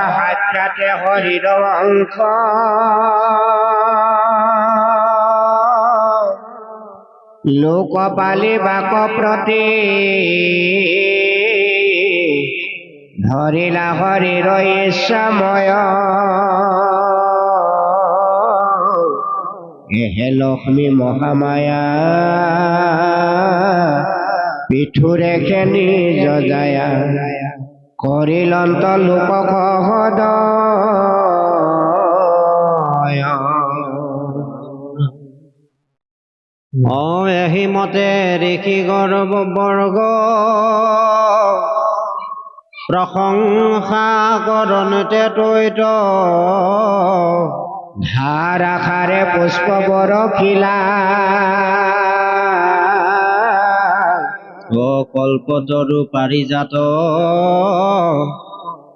সাক্ষাতে হরির অংশ লোক পালি বাক প্রতি ধরিলা হরির ইচ্ছাময় হে লক্ষ্মী মহামায়া পিঠু রেখে নিজ যায়া করিলন্ত লোক কহদ এহি মতে ঋষি গৌৰৱ বৰ্গ প্ৰশংসা কৰণতে তৈত ধাৰাসাৰে পুষ্প বৰখিলা কল্পতৰু পাৰিজাত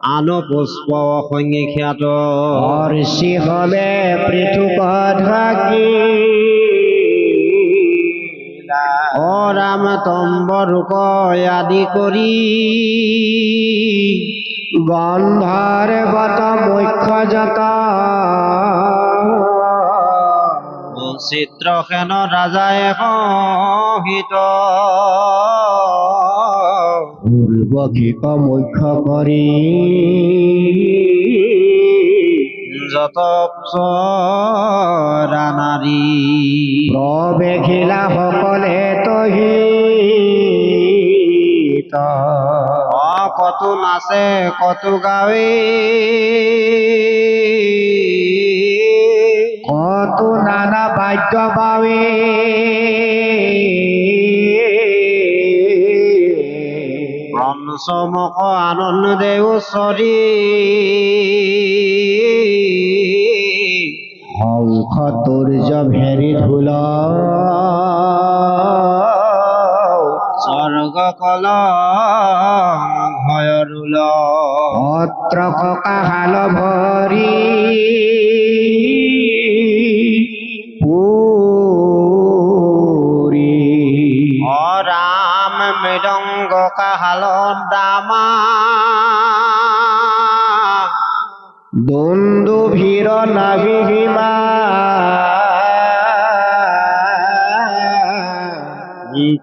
আনো পুষ্প সংখ্যাত ঋষি হমে পৃথুক ঢাকি ৰাম তম্বৰুক আদি কৰি গন্ধৰ্বত মুখ্য যত চিত্ৰসেন ৰাজায়ে সহিত উৰ্বশীক মুখ্য কৰি যত নাৰী প্ৰৱেশিলা সকলে তহি কতো নাচে কতো গাৱে কতো নানা বাদ্য বাৱে পঞ্চমুখ আনন্দে উচৰি শংখ তুৰ্য ভেৰি ধুল স্বৰ্গ কল ভয়ৰুল পত্ৰ ককাহাল ভৰি পুৰি ৰাম মৃদংগ কাহাল দামা দুন্দুভীৰ নাভিহিমা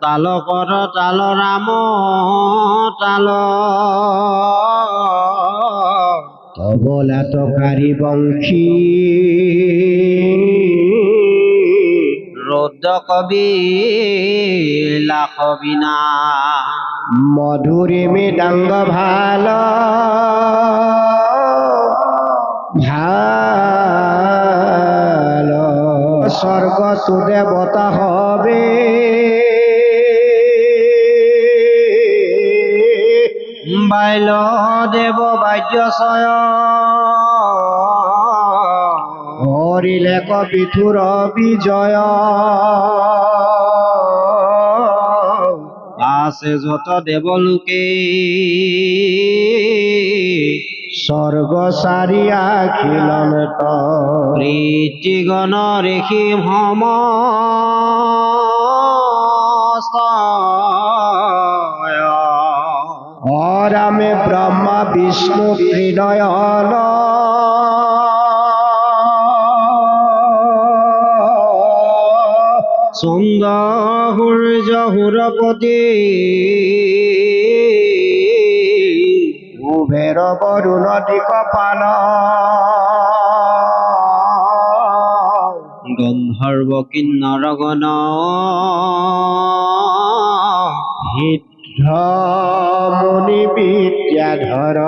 তাল পৰ তাল ৰাম তাল তবলা তকাৰী বংশী ৰুদ্ৰ কবি লাখ বিনা মধুৰী মৃদংগ ভাল ভাল স্বৰ্গ তু দেৱতা হবে বাইল দেৱ বাদ্যচয় হৰিলে কপিথুৰ বিজয় আছে যত দেৱলোকে স্বৰ্গ চাৰি আখিলনত ঋষিগণ ঋষি ভম রামে ব্রহ্মা বিষ্ণু ত্রিনয়ন সুন্দর সূর্য হুরপতি কুবের বরুণ দিকপাল গন্ধর্ব কিন্নর গণ মুনি বিদ্যাধর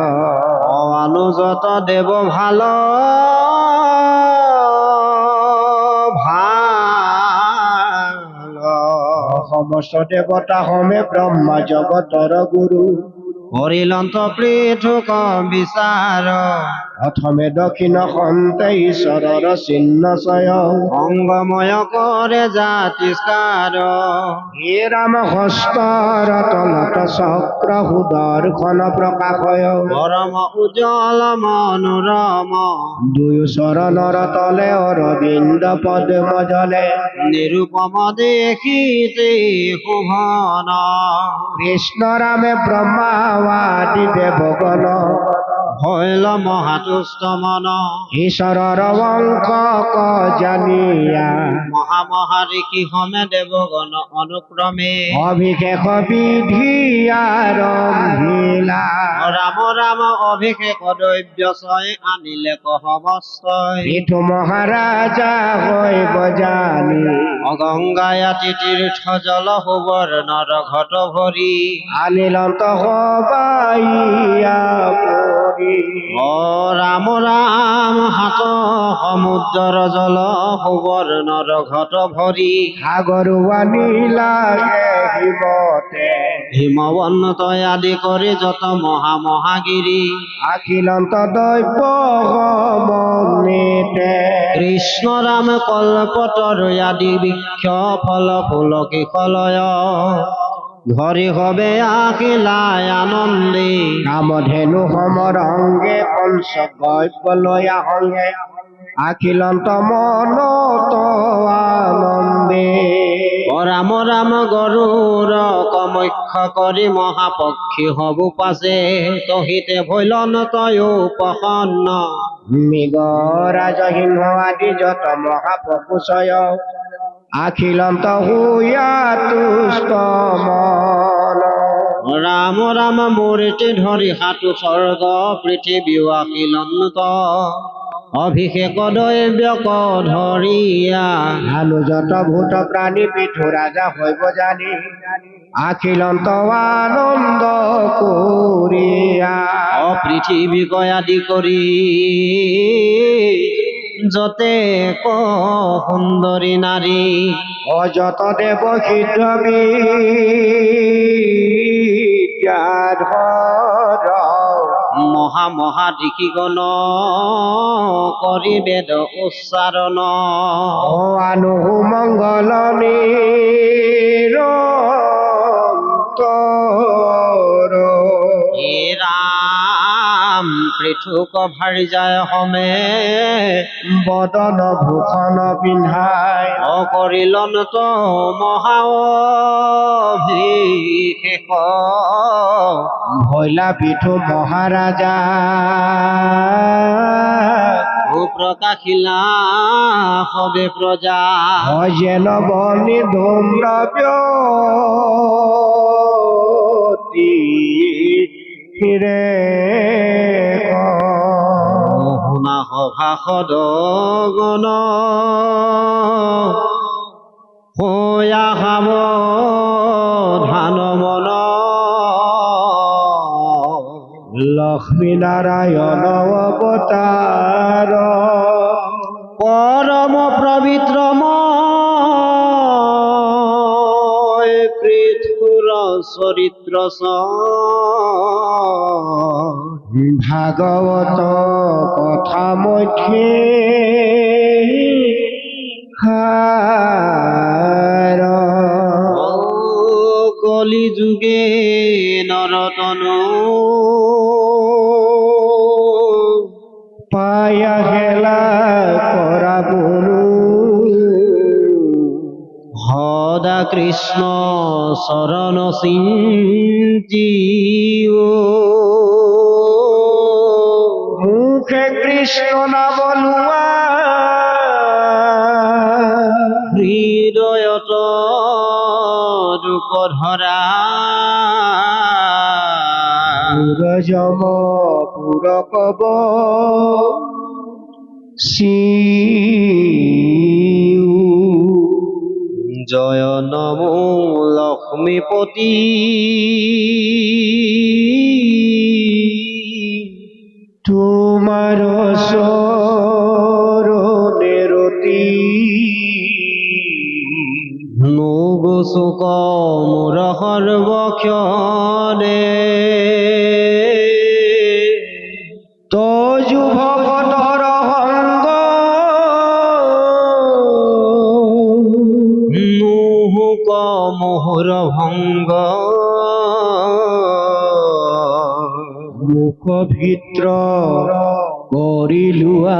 অনুযত দেব ভাল ভাল সমস্ত দেবতা হমে ব্রহ্মা জগতর গুরু হরিলন্ত পৃথুক বিচার প্রথমে দক্ষিণ সন্তে ঈশ্বরর চিহ্নচয় অঙ্গময় করে জাতিস্কার হে রাম হস্তর তলত চক্র সুদর্শন প্রকাশয় পরম উজ্জ্বল মনোরম দুই চরণর তলে অরবিন্দ পদ্ম জলে নিরূপম দেখিতে শোভন কৃষ্ণ রামে ব্রহ্মাদি দেবগণ হইল মহাতুষ্ট মন ঈশ্বৰৰ অংশ জানিয়া মহামহাৰিষি হমে দেৱগণ অনুক্ৰমে অভিষেক বিধি আৰম্ভিলা ৰাম ৰাম অভিষেক দৈব্য ছয় আনিলে কহমস্তয় পৃথু মহাৰাজা হৈব জানি অগংগায়াতি তীৰ্থ জল সুবৰ্ণৰ ঘট ভৰি আনিলন্ত হবাইয়া পৰি অ ৰাম ৰাম হাত সমুদ্ৰৰ জল সুবৰ্ণৰ ঘট ভৰি সাগৰো আনিলাগে হিমতে হিমৱন্ত আদি কৰি যত মহামহাগিৰি আখিলন্ত দৈৱ সমন্বিতে কৃষ্ণ ৰাম কল্পতৰ আদি বৃক্ষ ফল ফুলকি কলয় ধৰি হবে আখিলাই আনন্দে কামধেনু সমৰংগে পঞ্চগব্যলয়া সংগে আখিলন্ত মনত আনন্দে ৰাম ৰাম গৰুৰ কমক্ষ কৰি মহাপক্ষী হবু পাছে তহিতে ভৈলন তয়ো প্ৰসন্ন মৃগৰাজ সিংহ আদি যত মহাপ্ৰভুচয় আখিলন্ত হুয়া তুষ্ট মন ৰাম ৰাম মূৰ্তি ধৰি সাতু স্বৰ্গ পৃথিৱী আখিলন্ত অভিষেক দৈব্যক ধৰিয়া আনু যত ভূত প্ৰাণী পৃথু ৰাজা হৈব জানি আখিলন্ত আনন্দ কৰিয়া পৃথিৱীক আদি কৰি যতে ক সুন্দৰী নাৰী অযত দেৱ সিদ্ধ বিদ্যাধৰ মহামহাদিশীগণ কৰি বেদ উচ্চাৰণ ও আনু মংগল নিৰন্তৰ হে ৰাম পৃথুক ভাৰি যায় হমে বদন ভূষণ পিন্ধাই কৰিলন তো মহাভিষেক ভৈলা পিঠু মহাৰাজা প্ৰকাশিলা সবে প্ৰজা যেন বনি ধূম্ৰব্যতি ৰে শুনা সভা সদগণ হয়া সাৱধান মন লক্ষ্মী নাৰায়ণ অৱতাৰ পৰম পবিত্ৰময় পৃথুৰ চৰিত্ৰ ভাগৱত কথা মধ্যে সাৰ কলি যুগে নৰতনু পায়া হেলা কৰা বলো সদা কৃষ্ণ চৰণ চিন্তিও মুখে কৃষ্ণ নাম লোৱা হৃদয়ত দুখ ধৰা পুৰজম পুৰ কব শিউ জয় নমো লক্ষ্মীপতি তোমাৰ চৰণেৰ অতি নুগুচুক মোৰ সৰ্বক্ষণে তজু ভগতৰ সংগ নুহুক মোহৰ ভংগ মুখ ভিত্ৰ কৰি লোৱা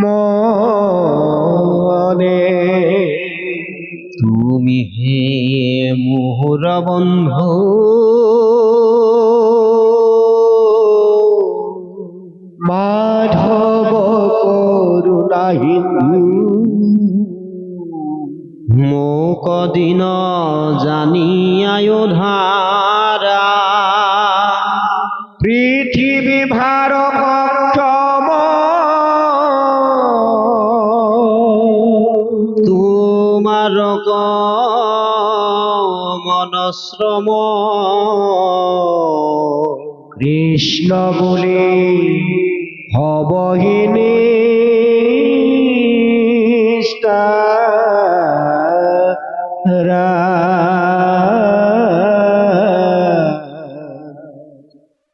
মনে তুমি হে মোহৰ বন্ধু হিন্দু মোক দিন জানি আয়োধারা পৃথিবী ভার পক্ষম তোমার মনশ্রম কৃষ্ণ বলে হবহিনী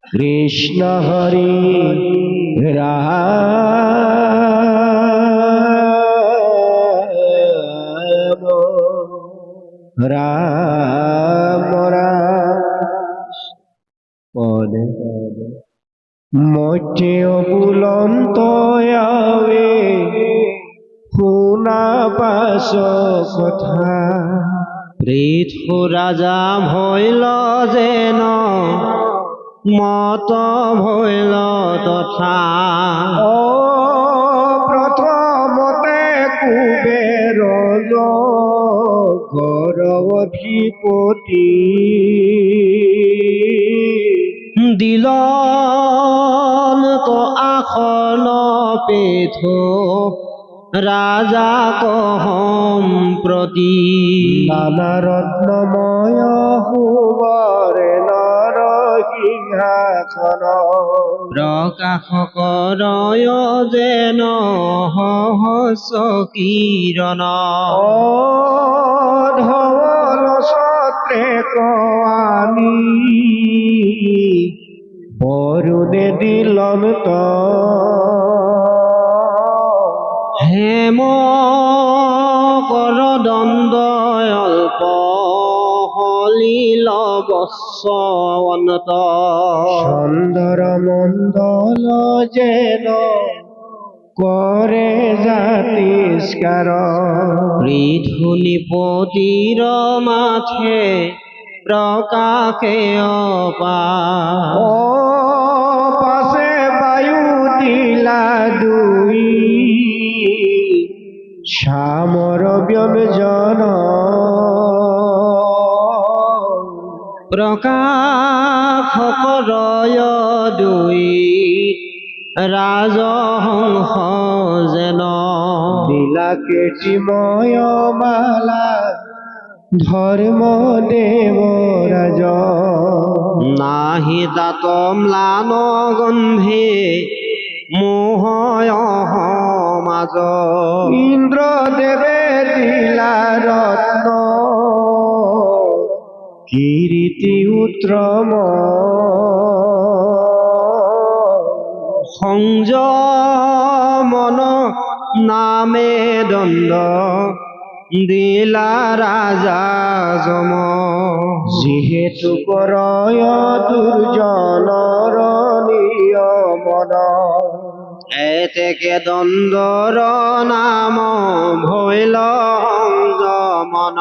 কৃষ্ণ হরি রাম রাম পদে মধ্যে বুলন্ত আবে শুনা পাছ কথা পৃথু ৰাজা ভৈল যেন মত ভৈল তথা ও প্ৰথমতে কুবেৰ গৌৰৱধিপতি দিলন তো আসন পেথো ৰাজা কহম প্ৰতি নানা ৰত্নময় সুবৰে নৰসিংহাসন প্ৰকাশ কৰয় যেন সহস্ৰ কিৰণ ধৱল ছত্ৰে কোৱানি বৰুণে দিলন্ত হেম কৰ দণ্ড অল্প হলিল বৎসৱন্ত সুন্দৰ মণ্ডল যেন কৰে জাতিস্কাৰ পৃথু নিপতিৰ মাথে প্ৰকাশে অপা ও পাশে বায়ু দিলা দুই শ্যামৰ ব্যঞ্জন প্ৰকাশ কৰয় দুই ৰাজহংস যেন দিলা কীৰ্তিময় মালা ধৰ্ম দেবৰাজ নাহি তাত ম্লান গন্ধে মোহয় সমাজ ইন্দ্ৰ দেবে দিলা ৰত্ন কীৰ্তি উত্তম সংযমন নামে দণ্ড দিলা ৰাজা যম যিহেতু কৰয় দুৰ্জনৰ নিয়মন এতেকে দণ্ডৰ নাম ভৈল সংযমন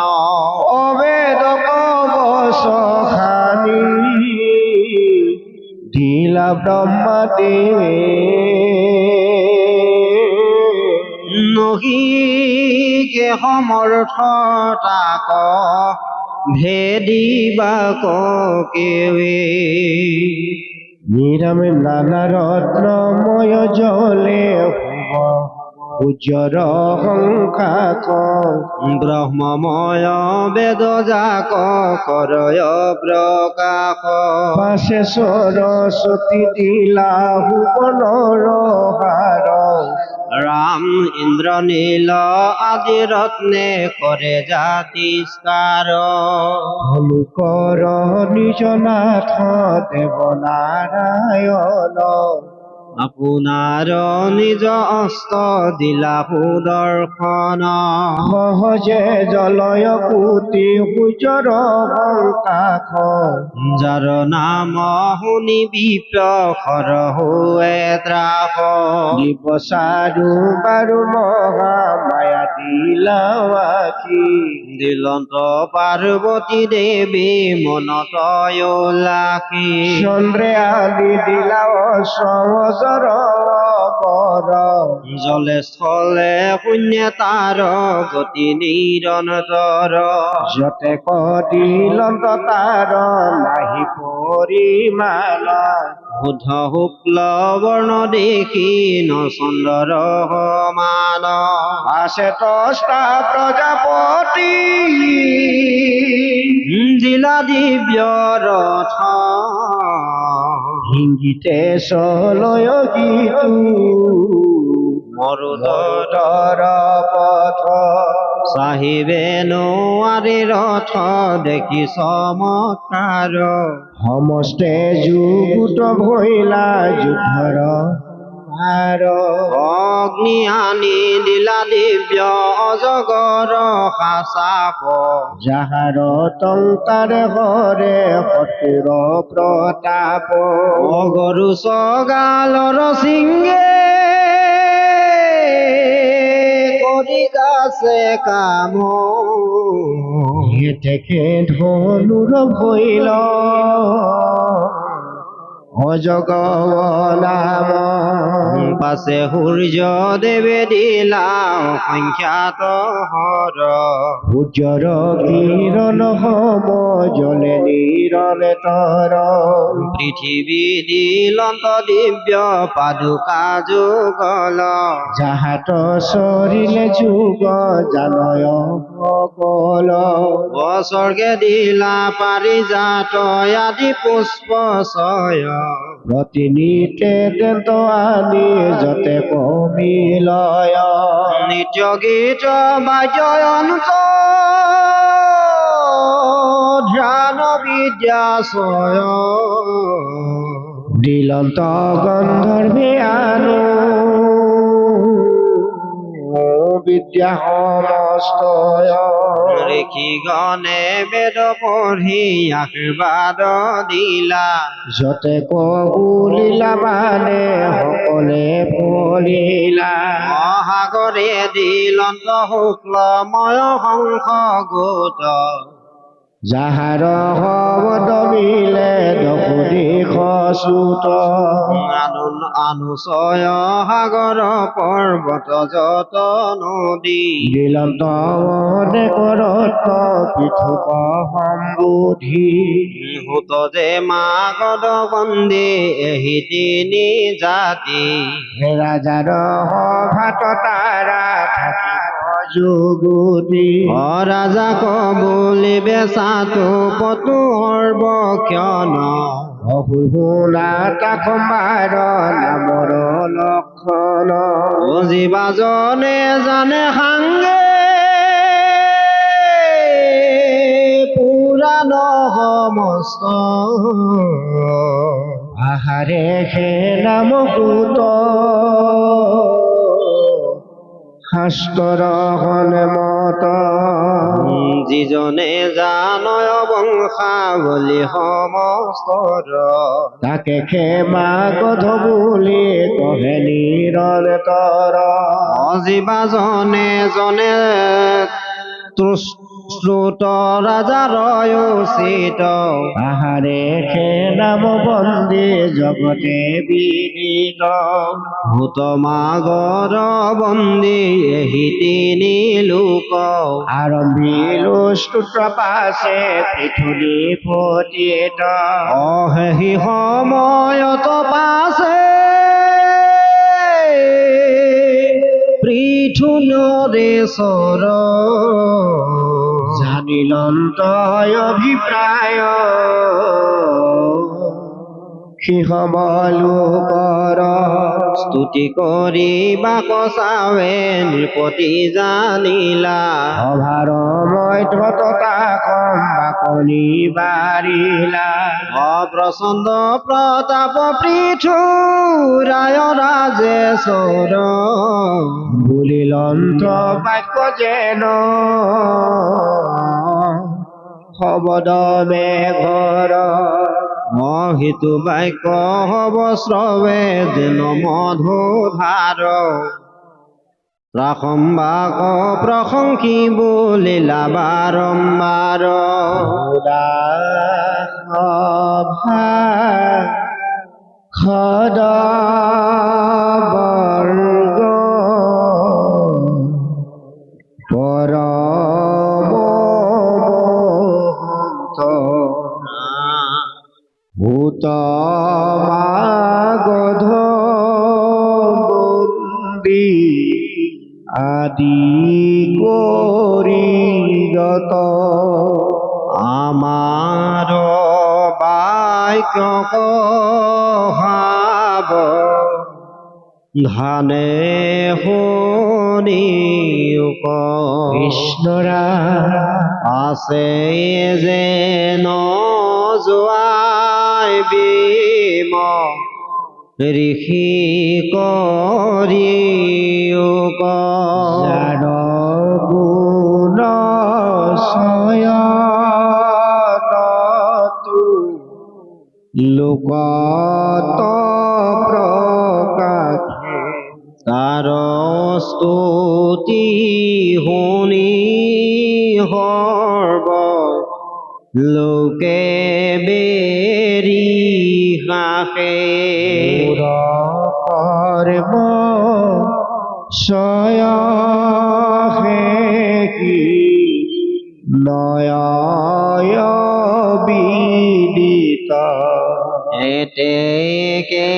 অবেদক বসখানি দিলা ব্ৰহ্মা দেৱে নহিকে সমৰ্থ তাক ভেদিবা কেৱে নিৰামে নানা ৰত্নময় জলে শুভ উজ্জৰ সংখ্যাক ব্ৰহ্মময় বেদ যাক কৰয় প্ৰকাশ পাছে সৰস্বতী দিলা ভুৱনৰ হাৰ ৰাম ইন্দ্ৰ নীল আদি ৰত্নে কৰে জাতিস্কাৰ ধনুকৰ নিজ নাথ দেৱনাৰায়ণ আপোনাৰ নিজ অস্ত দিলা সুদৰ্শন সহজে জলয় কোটি সূৰ্যৰ সংকাশ যাৰ নাম শুনি বিপ্ৰ সৰহুৱে ত্ৰাস দিবচাৰু বাৰু মহামায়া দিলাৱাখি দিলন্ত পাৰ্বতী দেৱী মনত উল্লাসী চন্দ্ৰে আদি দিলা সহজৰ পৰ জলে স্থলে শূন্য তাৰ গতি নিৰন্তৰ যতে দিলন্ত তাৰ নাহি পৰিমাণ বুদ্ধ শুক্ল বৰ্ণ দেখি নচন্দৰ সমান আছে তষ্টা প্ৰজাপতি জিলা দিব্য ৰথ হিংগিতে চলয় গীতু মৰুদৰ পথ চাহিবে নোৱাৰি ৰথ দেখি চমৎকাৰ সমস্তে যুগুত ভৈলা যুদ্ধৰ অগ্নি আনি দিলা দিব্য অজগৰ সাচাপ যাহাৰ টংকাৰ হৰে শত্ৰুৰ প্ৰতাপ অগৰু চগালৰ সিংহে কৰি যাছে কাম তেখে ধনুৰ ভৈল অজগৰ নাম পাছে সূৰ্য দেৱে দিলা সংখ্যাত হৰ সূৰ্যৰ কিৰণ সম জলে নিৰন্তৰ পৃথিৱী দিলন্ত দিব্য পাদুকা যুগল যাহাত চৰিলে যুগ জানয় সকল স্বৰ্গে দিলা পাৰিজাত আদি পুষ্প ছয় প্ৰতিনিতে দেন্ত আনি যতে কমিলয় নিত্য গীত বাদ্য ধ্যান বিদ্যা ছয় দিলন্ত গন্ধৰ্বে আনো বিদ্যা সমস্তয় ঋষি গণে বেদ পঢ়ি আশীৰ্বাদ দিলা যতে কবুলিলা মানে সকলে ফলিলা মহাগৰে দিলন্ত শুক্লময় হংস গোট যাহাৰ শব্দ মিলে দশদিশ চুত আনুচয় সাগৰ পৰ্বত যত নদী দিলন্ত কৰত পৃথুক সম্বুধি হুত যে মাগধ বন্দী এহি তিনি জাতি ৰাজাৰ সভাত তাৰা থাকিব যুগুতি ৰাজা কবুলিবে চাতো পতু সৰ্বক্ষণ অহুলা তাক মাৰ নামৰ লক্ষণ জীৱাজনে জানে সাংগে পুৰাণ সমস্ত আহাৰে সে নাম পুত শাস্ত্ৰৰ সন্মত যিজনে জানয় বংশাৱলী সমস্তৰ তাকে ক্ষমা গধ বুলি কহে নিৰন্তৰ জীৱাজনে জনে শ্ৰুত ৰাজাৰ উচিত আহাৰে সে নাম বন্দী জগতে বিদিত ভূত মাগৰ বন্দী এহি তিনি লোক আৰম্ভিলো স্তোত্ৰ পাছে পৃথুনি পতিত অহেহি সময়ত পাছে পৃথুনৰেশ্বৰ জানিলন্ত অভিপ্ৰায় সিংহমলোকৰ স্তুতি কৰি বাক চাৱে নৃপতি জানিলা অভাৰ মধ্যতা কম বাকনি বাৰিলা অপ্ৰচণ্ড প্ৰতাপ পৃথু ৰায় ৰাজেশ্বৰ বুলিলন্ত বাক্য যেন শবদ মেঘৰ মহিতু বাক্য হব শ্ৰৱে যেন মধুধাৰ প্ৰাসম্বাক প্ৰশংসি বুলিলা বাৰম্বাৰ সভা খদ বৰ সমাগধ বন্দী আদি কৰিগত আমাৰ বাক্য কহাব ধানে শুনিও কৃষ্ণৰা আছে যে নোযোৱাই বিম ঋষি কৰিও যাৰ গুণ চয়নতু লোকত প্ৰকাশে তাৰ স্তুতি শুনি সৰ্ব লোকে বেৰি হাসে কৰ্ম স্বয়হে কি নয় বিদিত এতেকে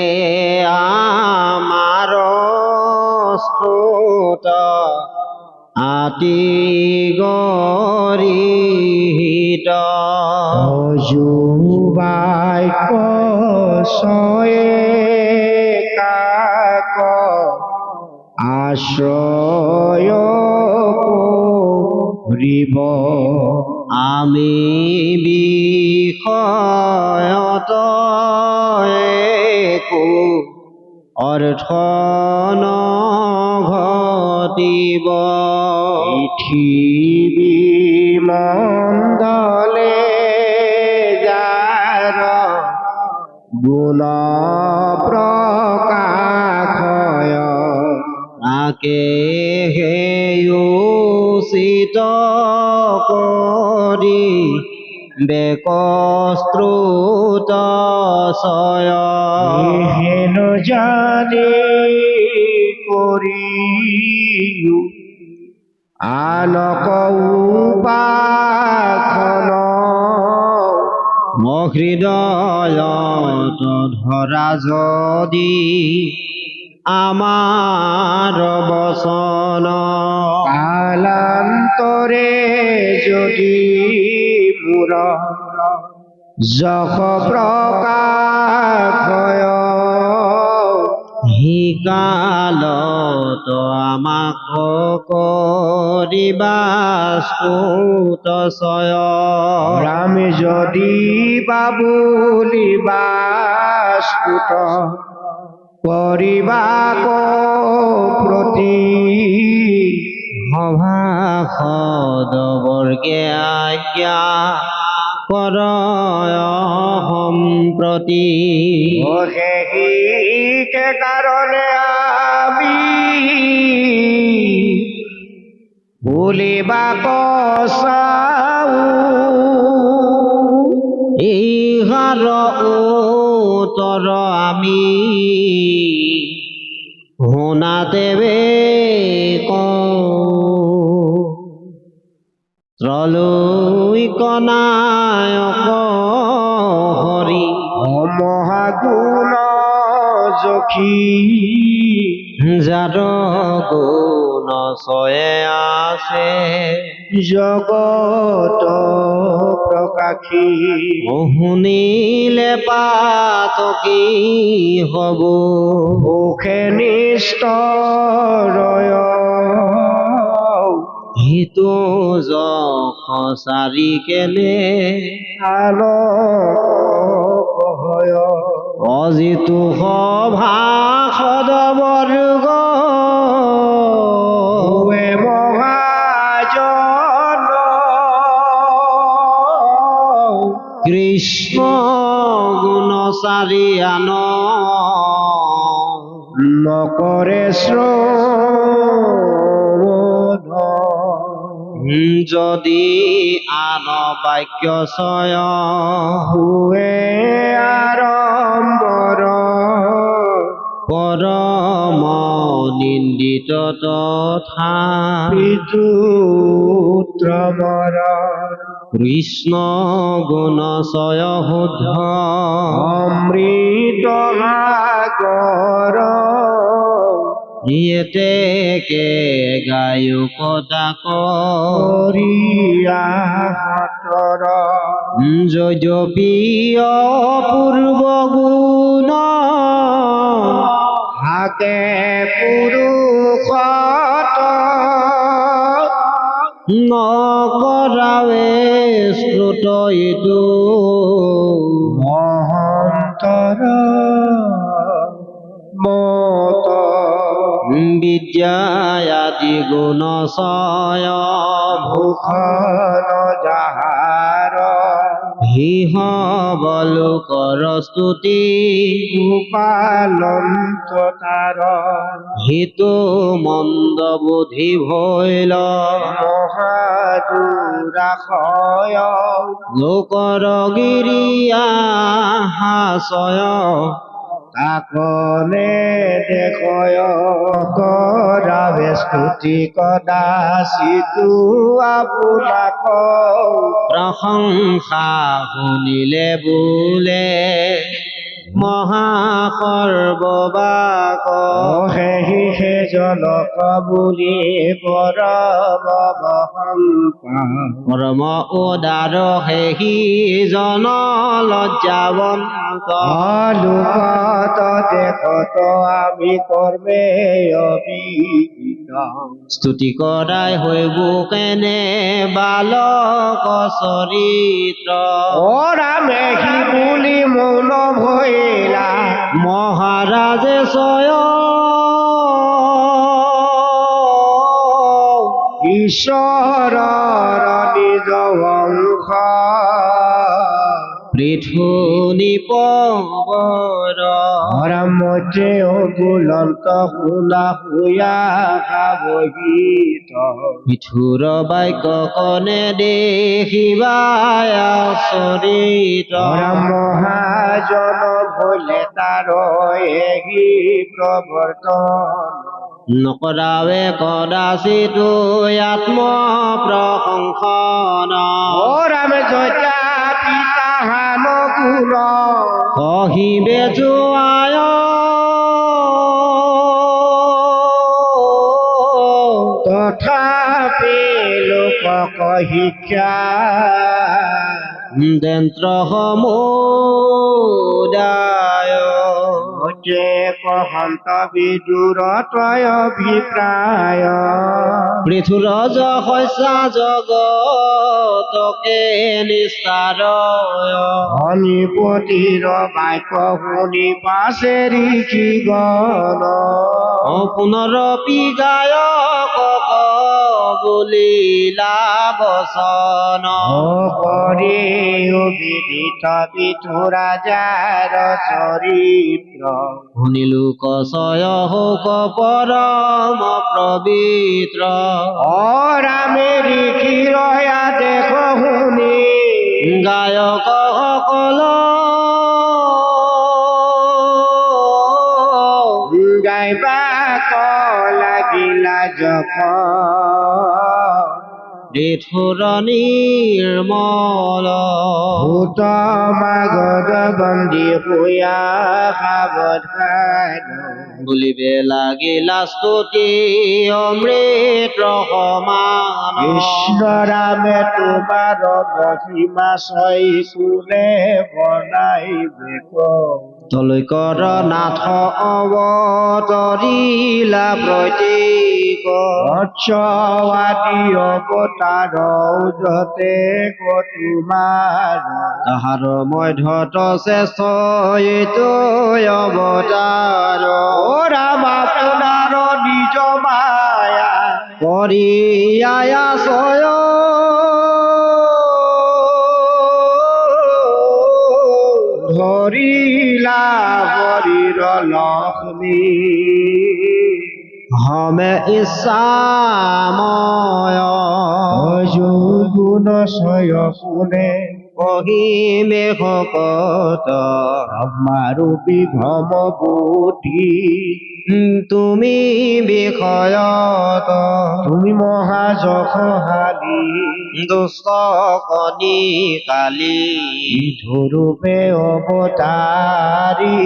আমাৰ স্তুত আতি গৰিহিত যুবাক্য চয়ে কাক আশ্ৰয় কৰিব আমি বিষয়ত একো অৰ্থ নঘটিব পৃথিৱী মণ্ডলে যাৰ গুণ প্ৰকাশয় তাকে উচিত কৰি বেকস্ত্ৰুত চয় হেনো জানি কৰিও আনক উপাসন হৃদয়ত ধৰা যদি আমাৰ বচন কালান্তৰে যদি মোৰ যশ প্ৰকাশয় হিকালত আমাক কৰিবা স্তুত চয় ৰাম যদি বাবুলিবা স্তুত কৰিবা প্ৰতি সভাসদ বৰ্গে আজ্ঞা কৰ সম্প্ৰতি সেইকে কাৰণে আমি বুলিবা কচাও ইহাৰ উত্তৰ আমি শুনাতেবে ত্ৰলৈক নায়ক হৰি মহাগুণ জখী যাৰ গুণ চয়ে আছে জগত প্ৰকাশী শুনিলে পাতকি হব মুখে নিষ্ঠৰয় সিটো যশ চাৰি কেলে আলোকয় অজিতু সভাসদ বৰ্গ হুৱে মহাজন কৃষ্ণ গুণ চাৰি আন নকৰে শ্ৰৱণ যদি আন বাক্য চয় হুৱে আৰম্বৰ পৰম নিন্দিত তথা পিতৃত্ৰ মৰ কৃষ্ণ গুণ ছয় শুদ্ধ অমৃত সাগৰ নিয়েতেকে গায়ো কদাক কৰিয়া হাতৰ যদ্যপিয় পূৰ্ব গুণ হাকে পুৰুষত নকৰাৱে শ্ৰুত ইটো মহন্তৰ মত বিদ্যায়াদি গুণ ছয় ভূষণ যাহাৰ হিহ বলোকৰ স্তুতি গোপালন্ত তাৰ হিতু মন্দ বুদ্ধি ভৈল মহাদুৰাশয় লোকৰ গিৰিয়া হাসয় তাকনে দেখয় কৰাবে স্তুতি কদাচিতো আপোনাক প্ৰশংসা শুনিলে বোলে মহাসৰ্ববাক সেহি জনক বুলি পৰম পৰম উদাৰ সেহি জন লজ্জাৱন্ত লোকত দেখত আমি কৰ্মে অভিহিত স্তুতি কৰাই হৈব কেনে বালক চৰিত্ৰ ৰামে সি বুলি মৌন ভৈলা মহাৰাজে ছয় ঈশ্বৰৰ নিজ অংশ পৃথু নিপবৰ মধ্যে বুলন্ত শুনা শুয়া বহিত মিঠুৰ বাক্য কনে দেখিবাই চৰিত্ৰ মহাজন ভলে তাৰ এহি প্ৰৱৰ্তন নকৰাৱে কদাচিতো আত্ম প্ৰশংসন ৰাম জয়া পিতা হান গুণ কহিবে যোৱায় তথাপি লোকক শিক্ষা যন্ত্ৰ সমুদায় কহন্ত বিদুৰ তয় অভিপ্ৰায় পৃথুৰজ শস্যা জগতকে নিস্তাৰয় অনিপতিৰ বাক্য শুনি পাছে ঋষি গণ পুনৰপি গায়ক বুলিলা বচন কৰি বিদিত বিধুৰা যাৰ চৰিত্ৰ শুনিলো কচয় শোক পৰম পবিত্ৰ ৰামে ঋষি ৰয়া দেখ শুনি গায়ক সকল গাইবা লাগিলা যখন পৃথুৰ নিৰ্মল ভূত মাগধ বন্দী শুয়া সাৱধান বুলিবে লাগিলা স্তুতি অমৃত সমান কৃষ্ণ ৰামে তোমাৰ মহিমা চৈ কোনে বনাইবে তলৈকৰ নাথ অৱতৰিলা প্ৰতীক আদি অৱতাৰ যতে তোমাৰ তাহাৰ মধ্যত শ্ৰেষ্ঠ এইটো অৱতাৰ ৰাম আপোনাৰ নিজ মায়া কৰি আয়া ছয় ধৰিলা হৰিৰ লক্ষ্মী হমে ইচ্ছাময় গুণ ছয় কোনে কহিমে শকত ব্ৰহ্মাৰূপী ভ্ৰম বুদ্ধি তুমি বিষয়ত তুমি মহাযশশালী দুষ্ট কণী কালি বিধুৰূপে অৱতাৰী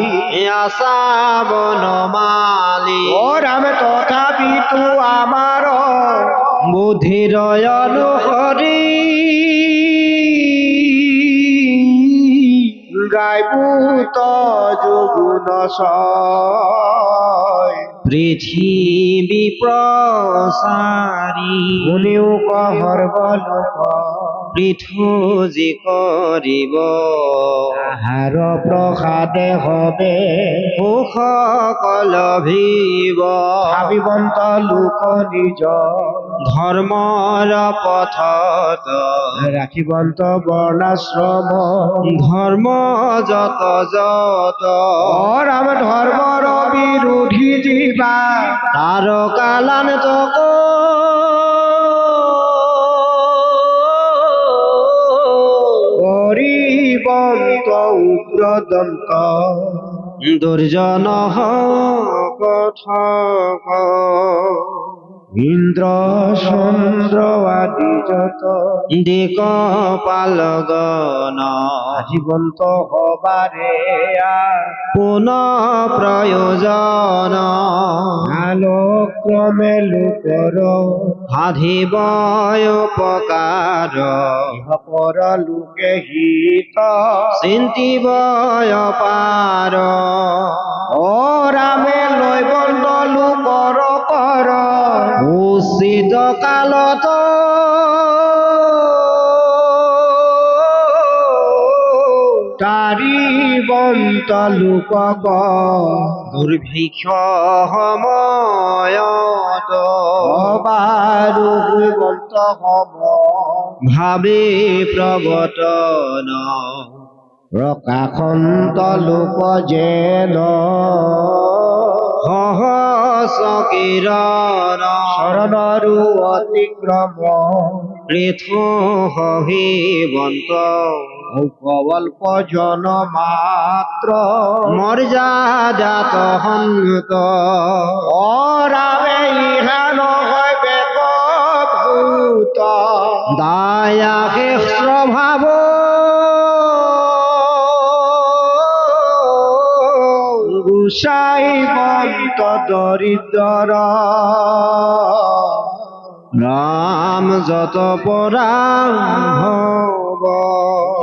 আশা বনমালী অ ৰাম তথাপিতো আমাৰ বুদ্ধিৰ অনুসৰি গাইবুত যোগুণ ছয় পৃথিৱী প্ৰচাৰী শুনিও সৰ্বলোক পৃথু যি কৰিব আহাৰ প্ৰসাদে হবে সুখ কলভিব ভাবিবন্ত লোক নিজ ধৰ্মৰ পথত ৰাখিবন্ত বৰ্ণাশ্ৰম ধৰ্ম যত যত ৰাম ধৰ্মৰ বিৰোধী জীৱা তাৰ কালান্তক কৰিবন্ত উগ্ৰদন্ত দুৰ্জন কথক ইন্দ্ৰ চন্দ্ৰ আদি যত দিকপালগন জীৱন্ত হবাৰে পুনঃ প্ৰয়োজন কালক্ৰমে লোকৰ সাধিব উপকাৰ পৰ লোকে হিত চিন্তিব পাৰ অ ৰামে লৈ বন্ধ লোকৰ কৰ উচিত কালত তাৰি বন্ত লোকক দুৰ্ভিক্ষ সময়ত অবাৰু বন্ত হব ভাবি প্ৰৱৰ্তন প্ৰকাশন্ত লোক যেন সহস্ৰ কিৰণ শৰণৰো অতিক্ৰম পৃথু সহিবন্ত কল্প জন মাত্ৰ মৰ্যাদাত সন্ত অ ৰামে ইহা নহয় বেক ভূত দায়া শেষ ভাৱ গুচাই বন্ত দৰিদ্ৰ ৰাম যত পৰা ভৱ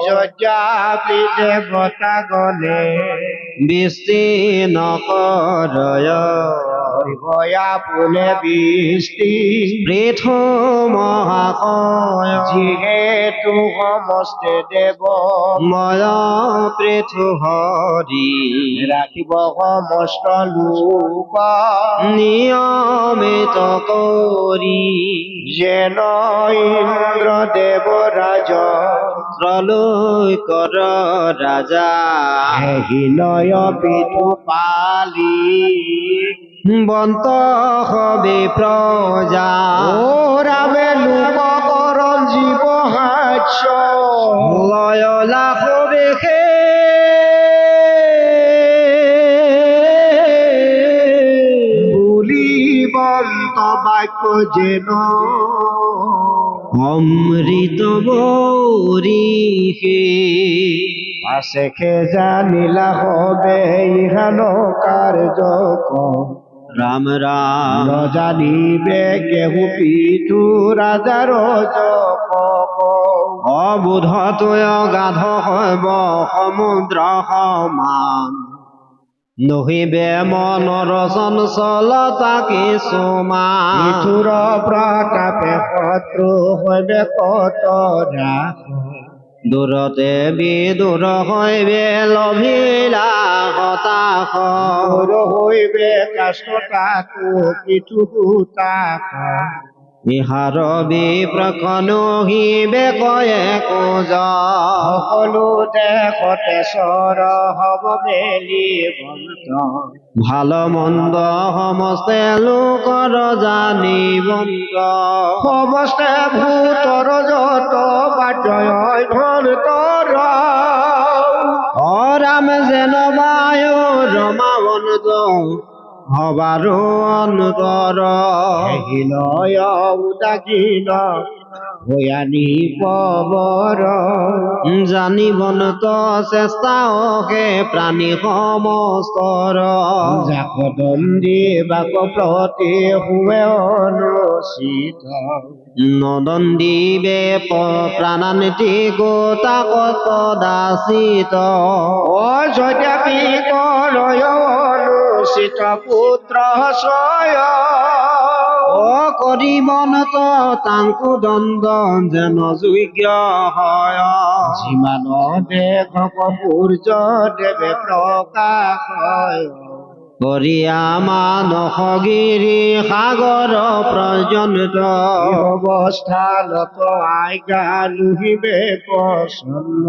যজ্ঞাপি দেৱতা গণে বৃষ্টি নকৰয় ভয়া পুনে বৃষ্টি পৃথু মহাশয় যিহেতু সমস্তে দেৱ ময় পৃথু হৰি ৰাখিব সমস্ত লোক নিয়মিত কৰি যেন ইন্দ্ৰ দেৱৰাজ ত্ৰলৈ কৰ ৰাজা হিনয় পিঠু পালি বন্ত হবি প্ৰজা ও ৰামে লোককৰণ জীৱ হাস্য লয় লাভ বেশে বুলি বন্ত বাক্য যেন অমৃত বৰিষে পাছেখে জানিলা হবে ইহান কাৰ্য ৰাম ৰাম নজানিবে কেহু পিঠু ৰাজাৰ যক অবোধতয় গাধ হব সমুদ্ৰ সমান নহিবে মনৰ চঞ্চলতা কিছুমান পিঠুৰ প্ৰতাপে শত্ৰু হবে কত ৰাস দূৰতে বিদূৰ হৈবে লভিলা হতাশ হৈবে কাষ্টতাকো পিঠু তাক ইহাৰ বিপ্ৰখনুহিবে কয়ে কোজ সকলো দেশতে চৰ হব মেলি বন্ত ভাল মন্দ সমস্তে লোকৰ জানিবন্ত সমস্তে ভূতৰ যত বাজয় ঘন্তৰ ৰাম যেন বায়ু ৰমাবন্ত হবাৰো অন্তৰ হিনয় উদাসীন ভয়ানি পবৰ জানিবনত চেষ্টা অহে প্ৰাণী সমস্তৰ জাকদণ্ডী বাক প্ৰতি শুৱে অনুচিত নদন্দীবে প্ৰাণানীতি গোতাকত দাসিত অযদ্যপি কৰয় অনুচিত পুত্ৰ ছয় কৰিবনত তাংকু দণ্ড যেন যোগ্য হয় যিমান দেশক সূৰ্য দেৱে প্ৰকাশ কৰিয়া মানসগিৰি সাগৰ প্ৰজন্ত অৱস্থানত আজ্ঞা লুহিবে প্ৰসন্ন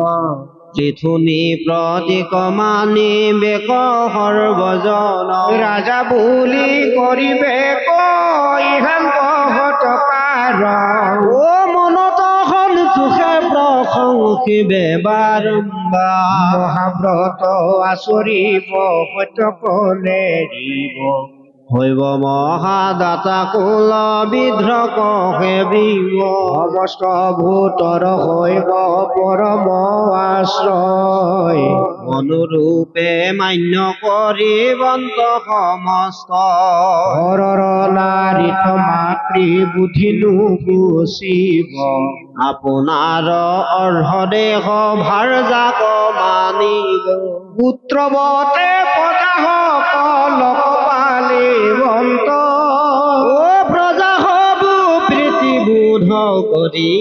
পৃথুনি প্ৰতীক মানি বেক সৰ্বজন ৰাজা বুলি কৰিবে ইহান কহটকাৰ ও মনত সন্তোষে প্ৰশংসিবে বাৰম্বাৰ মহাব্ৰত আচৰিব সত্য কলে দিব হৈব মহাদাতা কুল বিদ্ৰক সেবিব সমস্ত ভূতৰ হৈব পৰম আশ্ৰয় অনুৰূপে মান্য কৰিবন্ত সমস্ত হৰৰ নাৰীত মাতৃ বুদ্ধি নুগুচিব আপোনাৰ অৰ্হদেশ ভাৰ যাক মানিব পুত্ৰৱতে প্ৰজাসকলক পালিবন্ত ও প্ৰজা হবু প্ৰীতিবোধ কৰি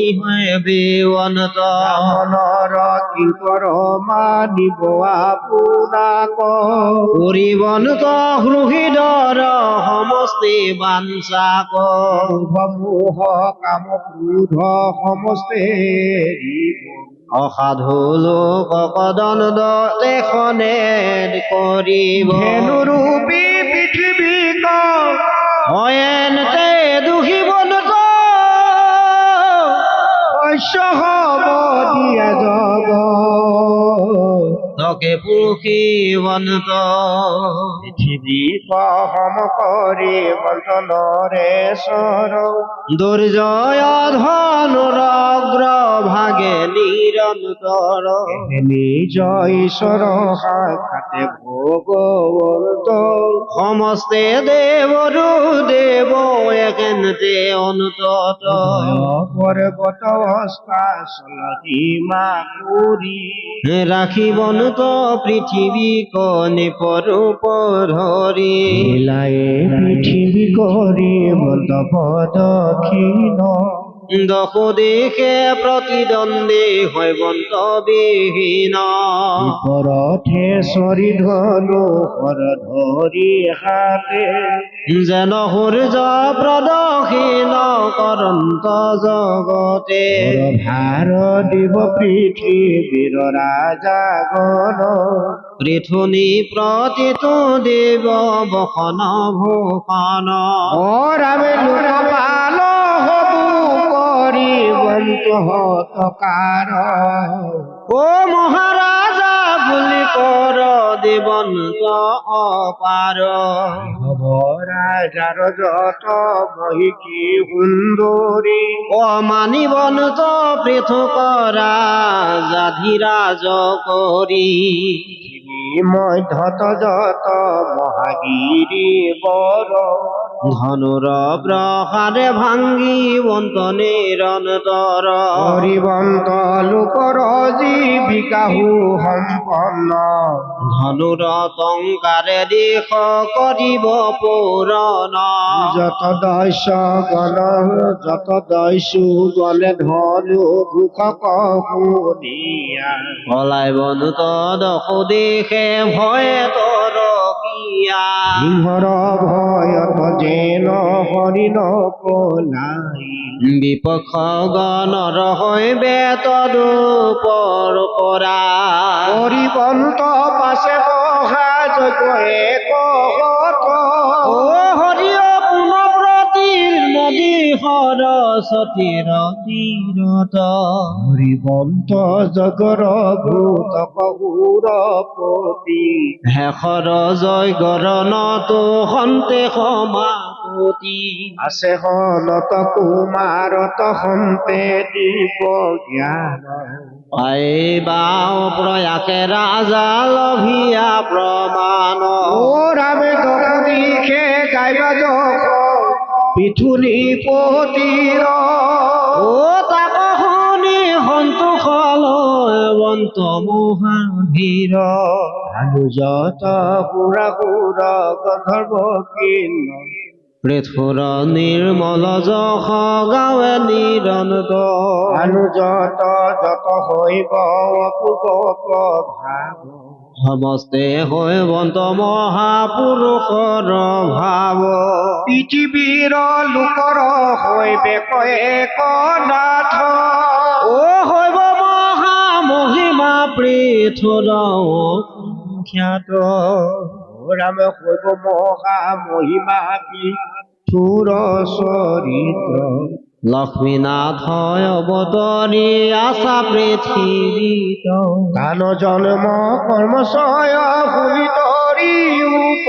বেৱন্ত মনৰ কিংকৰ মানিব আপোনাক কৰিবন্ত হৃদৰ সমষ্টি বাঞ্চাক সমূহ কাম ক্ৰোধ সমস্তে অসাধু লোক কদন্দ দেশনে কৰিব ধেনুৰূপী পৃথিৱীক হয়েনতে দুখিবন্ত শস্য হব দিয়া জগ তকে পুখিবন্ত পৃথিৱী সহম কৰি বন্তনৰেশ্বৰ দুৰ্জয় ধনুৰ অগ্ৰভাগে নিৰন্তৰ নিজ ঈশ্বৰ সাক্ষাতে ভগৱন্ত সমস্তে দেৱৰু দেৱ একেন্তে অন্তত পৰ্বত অস্তাচল সীমা কৰি ৰাখিবন্ত পৃথিৱীক নিপৰূপ ধৰি মিলায়ে পৃথিৱী কৰি বন্ত পদক্ষিণ দশ দিশে প্ৰতিদ্বন্দ্বী হৈবন্ত বিহীন পৰথে চৰি ধনু হৰ ধৰি হাতে যেন সূৰ্য প্ৰদক্ষিণ কৰন্ত জগতে ভাৰ দিব পৃথিৱীৰ ৰাজাগণ পৃথুনি প্ৰতিটো দেৱ বসন ভূষণ ৰামে লোকপাল হবু কৰিবন্ত হতকাৰ ও মহাৰাজা বুলি কৰ দেৱন্ত অপাৰ হব ৰাজাৰ যত মহিষী সুন্দৰী অমানিবন্ত পৃথক ৰাজাধিৰাজ কৰি মধ্যত যত মহাগিৰি বৰ ধনুৰ প্ৰসাৰে ভাঙ্গিবন্ত নিৰন্তৰ হৰিবন্ত লোকৰ জীৱিকা সুসম্পন্ন ধনুৰ টংকাৰে দিশ কৰিব পূৰণ যত দস্যু গলে ধনু ঘোষক শুনিয়া পলাইবন্ত দশ দিশে ভয়ে তৰকিয়া সিংহৰ ভয়ত যেন হৰিণ পলাই বিপক্ষ গণৰ হৈবে তদুপৰ পৰা হৰিবন্ত পাছে বহা যজ্ঞ একহত ও হৰিয় পুনঃপ্ৰতিৰ নদী সৰস্বতীৰ তীৰত হৰিবন্ত জগৰ ভূতক সুৰপতি শেষৰ জয়গৰণতো সন্তে সমাপ পতি আছে হনত কুমাৰত হন্তে দিব জ্ঞান পাইবাও প্ৰয়াসে ৰাজা লভিয়া প্ৰমাণ ও ৰামে দশদিশে গাইবা যশ পিঠুলি পতিৰ ও তাক শুনি সন্তোষ লয় বন্ত মহাধীৰ অনুজত সুৰা সুৰ গন্ধৰ্ব কিন্ন পৃথুৰ নিৰ্মল যশ গাৱে নিৰন্ত অনুজত যত হৈব অপূৰ্ব প্ৰভাৱ সমস্তে হৈ বন্ত মহাপুৰুষৰ ভাৱ পৃথিৱীৰ লোকৰ হৈবে কয়েক নাথ ও হৈব মহা মহিমা পৃথুৰ খ্যাত ৰাম হৈব মহা মহিমা পিঠুৰ চৰিত্ৰ লক্ষ্মীনাথ অৱতৰী আশা পৃথিৱীত দান জন্ম কৰ্মচয় শুনি তৰি উপ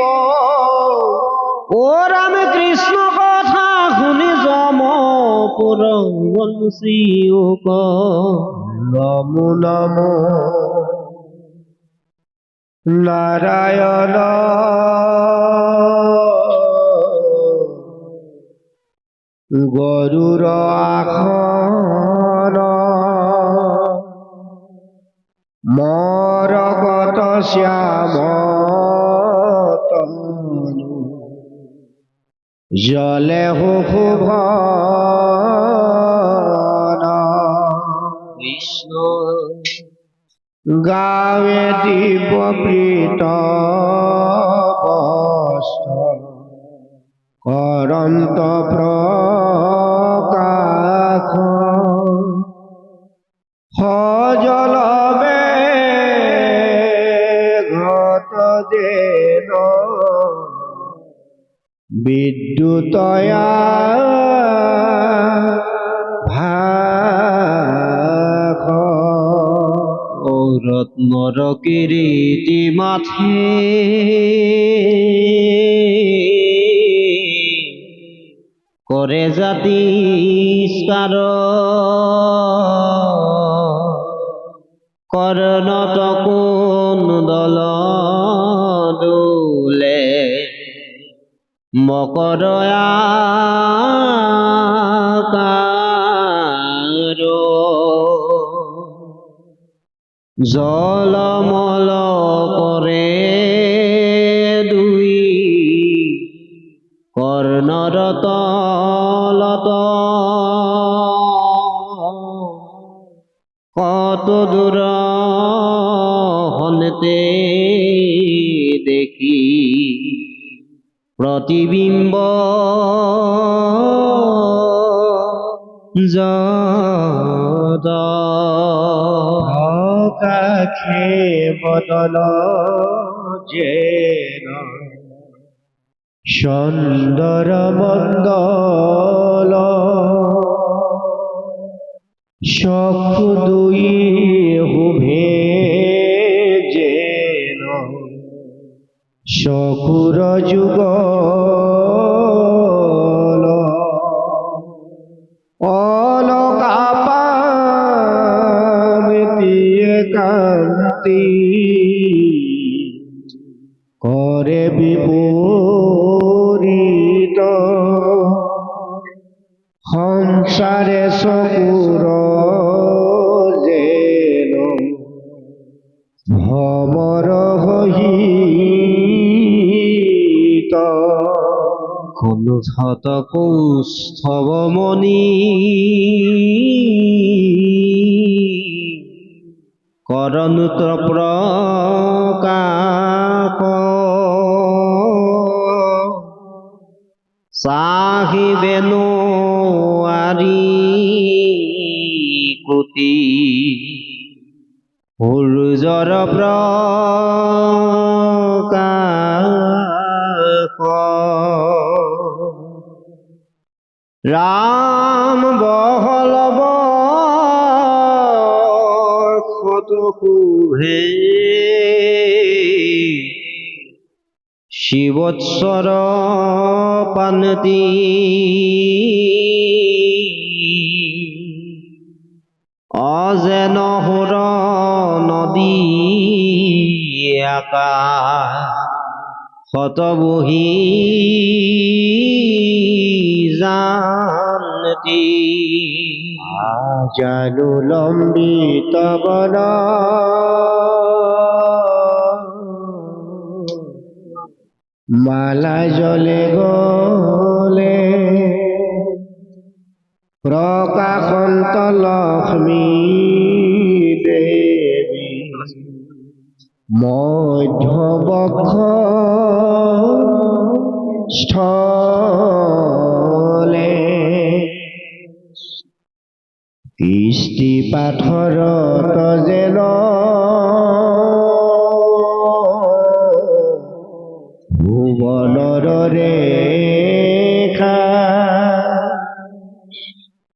ও ৰাম কৃষ্ণ কথা শুনি যম পুৰ বংশীয়োক নমো নমো নাৰায়ণ গৰুৰ আসন মৰগত শ্যাম তনু জলে শুভন কৃষ্ণ গাৱে দিব প্ৰীত বস্ত্ৰ কৰন্ত প্ৰকাশ সজল ঘট যেন বিদ্যুতয়া ভাষ ও ৰত্নৰ কিৰীটি মাথে কৰে জাতিষ্কাৰ কৰ্ণত কুণ্ডল দোলে মকৰ আকাৰ জলমল কৰে দুই কৰ্ণৰ তলত কত দূৰ হনতে দেখি প্ৰতিবিম্ব যত কাখে বদন যেন সুন্দৰ মণ্ডল চক্ষু দুই শুভে যেন চকুৰ যুগল অলকাপামিতিয়ে কান্তি কৰে বিপৰীত সংসাৰে চকুৰ যেন ভ্ৰমৰ সহিত কুণ্ঠত কৌষ্ঠৱ মণি কৰণোত্ৰ প্ৰকাশ চাহিবেনো আৰি কোটি সূৰ্যৰ প্ৰকাশ ৰাম বহলব শত শুভে শিৱৎসৰ পানতি অজেন সুৰ নদী আকাশ শতবহী জানতি জানু লম্বিত বন মালা জলে গলে প্ৰকাশন্ত লক্ষ্মী দেৱী মধ্যবক্ষ স্থলে কৃষ্টি পাথৰত যেন ভুৱনৰ ৰেখা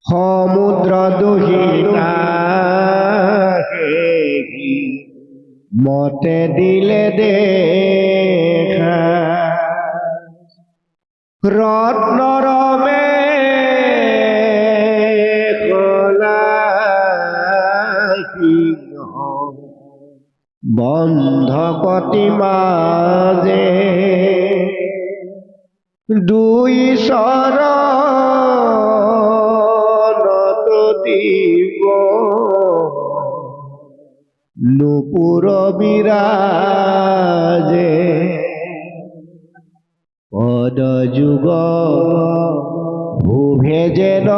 সমুদ্ৰ দোহিতা মতে দিলে দেখা ৰত্নৰ বন্ধ কতি মাজে দুই চৰণত দিব নুপুৰ বিৰাজে পদ যুগ ভুভে যেন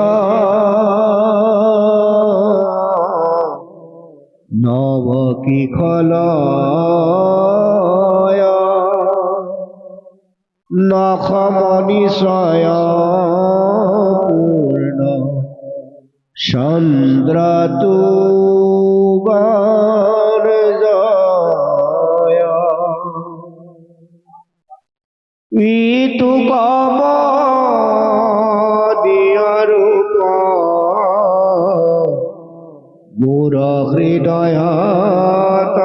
নৱ কিখলয় নখমনিশয় পূৰ্ণ চন্দ্ৰ তুগৰজয় ইটো কম দিয়ৰূপ মোৰ হৃদয়ত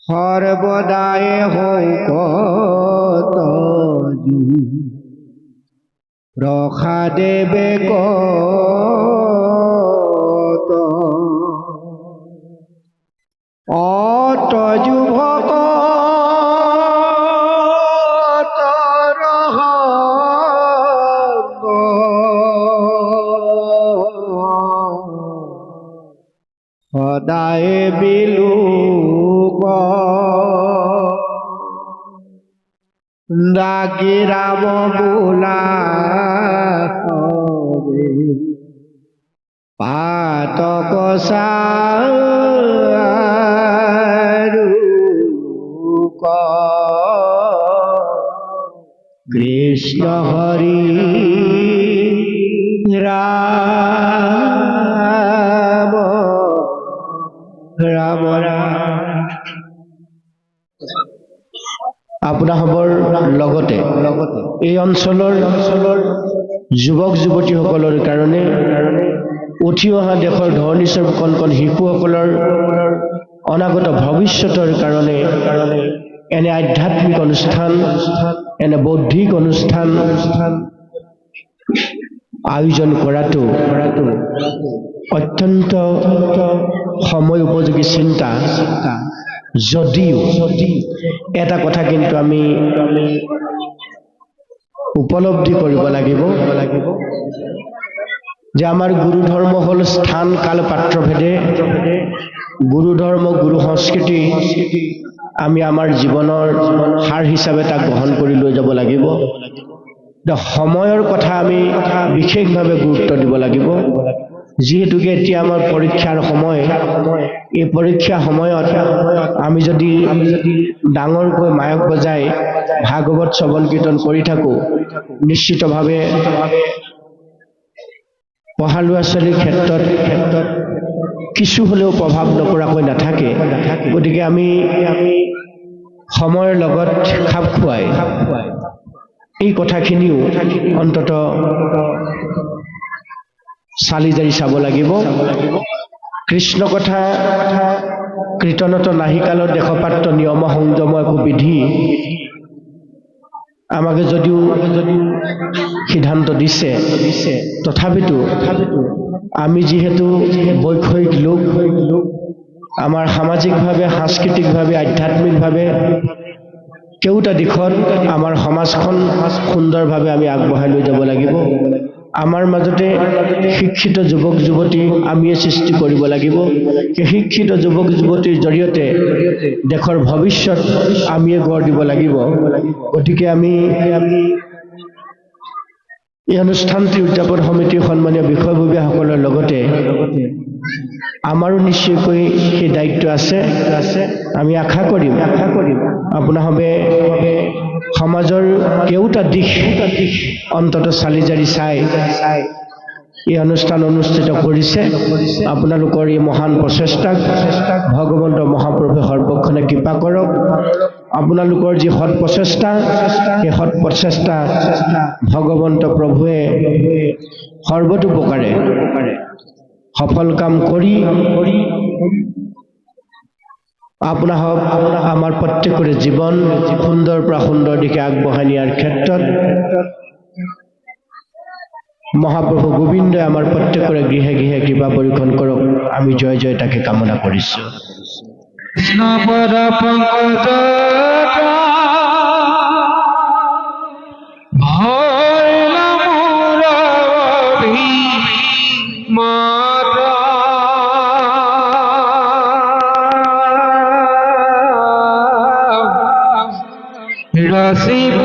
সৰ্বদাই হৌকত প্ৰসাদে বেকত অত যুভক সদায় বিলোক ডাকি ৰাম বোলা পাতক চাৰুক কৃষ্ণ হৰি ৰাম ৰাম ৰাম। আপোনাসৱৰ লগতে এই অঞ্চলৰ যুৱক যুৱতীসকলৰ কাৰণে উঠি অহা দেশৰ ধৰণীস্বৰূপ কণ কণ শিশুসকলৰ অনাগত ভৱিষ্যতৰ কাৰণে এনে আধ্যাত্মিক অনুষ্ঠান এনে বৌদ্ধিক অনুষ্ঠান আয়োজন কৰাটো অত্যন্ত সময় উপযোগী চিন্তা যদিও এটা কথা কিন্তু আমি উপলব্ধি কৰিব লাগিব যে আমাৰ গুৰু ধৰ্ম হ'ল স্থান কাল পাত্ৰ ভেদে গুৰু ধৰ্ম গুৰু সংস্কৃতি আমি আমাৰ জীৱনৰ সাৰ হিচাপে তাক গ্ৰহণ কৰি লৈ যাব লাগিব। সময়ৰ কথা আমি বিশেষভাৱে গুৰুত্ব দিব লাগিব যিহেতুকে এতিয়া আমাৰ পৰীক্ষাৰ সময় এই পৰীক্ষা সময়ত আমি যদি ডাঙৰকৈ মায়ক বজাই ভাগৱত শ্ৰৱণ কীৰ্তন কৰি থাকো নিশ্চিতভাৱে পঢ়া ল'ৰা ছোৱালীৰ ক্ষেত্ৰত কিছু হ'লেও প্ৰভাৱ নপৰাকৈ নাথাকে। গতিকে আমি সময়ৰ লগত খাপ খুৱাই এই কথাখিনিও অন্তত চালি জাৰি চাব লাগিব। কৃষ্ণ কথা কীৰ্তনত নাহিকালত দেশপাত্ৰ নিয়ম সংযম একো বিধি আমাকে যদিও সিদ্ধান্ত দিছে তথাপিতো আমি যিহেতু বৈষয়িক লোক আমাৰ সামাজিকভাৱে সাংস্কৃতিকভাৱে আধ্যাত্মিকভাৱে কেউটা দিশত আমাৰ সমাজখন সুন্দৰভাৱে আমি আগবঢ়াই লৈ যাব লাগিব আমাৰ মাজতে শিক্ষিত যুৱক যুৱতী আমিয়ে সৃষ্টি কৰিব লাগিব এই শিক্ষিত যুৱক যুৱতীৰ জৰিয়তে দেশৰ ভৱিষ্যত আমিয়ে গঢ় দিব লাগিব গতিকে আমি এই অনুষ্ঠানটি উদযাপন সমিতিৰ সন্মানীয় বিষয়ববীয়াসকলৰ লগতে আমাৰো নিশ্চয়কৈ সেই দায়িত্ব আছে আমি আশা কৰিম আপোনাসবে সমাজৰ কেউটা দিশ অন্তত চালি জাৰি চাই এই অনুষ্ঠান অনুষ্ঠিত কৰিছে আপোনালোকৰ এই মহান প্ৰচেষ্টাক ভগৱন্ত মহাপ্ৰভুৱে সৰ্বক্ষণে কৃপা কৰক আপোনালোকৰ যি সৎ প্ৰচেষ্টা সেই সৎ প্ৰচেষ্টা ভগৱন্ত প্ৰভুৱে সৰ্বতোপ্ৰকাৰে সফল কাম কৰি আপোনাক আমাৰ প্ৰত্যেকৰে জীৱন সুন্দৰ পৰা সুন্দৰ দিশে আগবঢ়াই নিয়াৰ ক্ষেত্ৰত মহাপ্ৰভু গোবিন্দই আমাৰ প্ৰত্যেকৰে গৃহে গৃহে কৃপা পৰীক্ষণ কৰক আমি জয় জয় তাকে কামনা কৰিছো কৃষ্ণ পদ পংকজ ভৈলা মোৰ অভিমত ৰচিব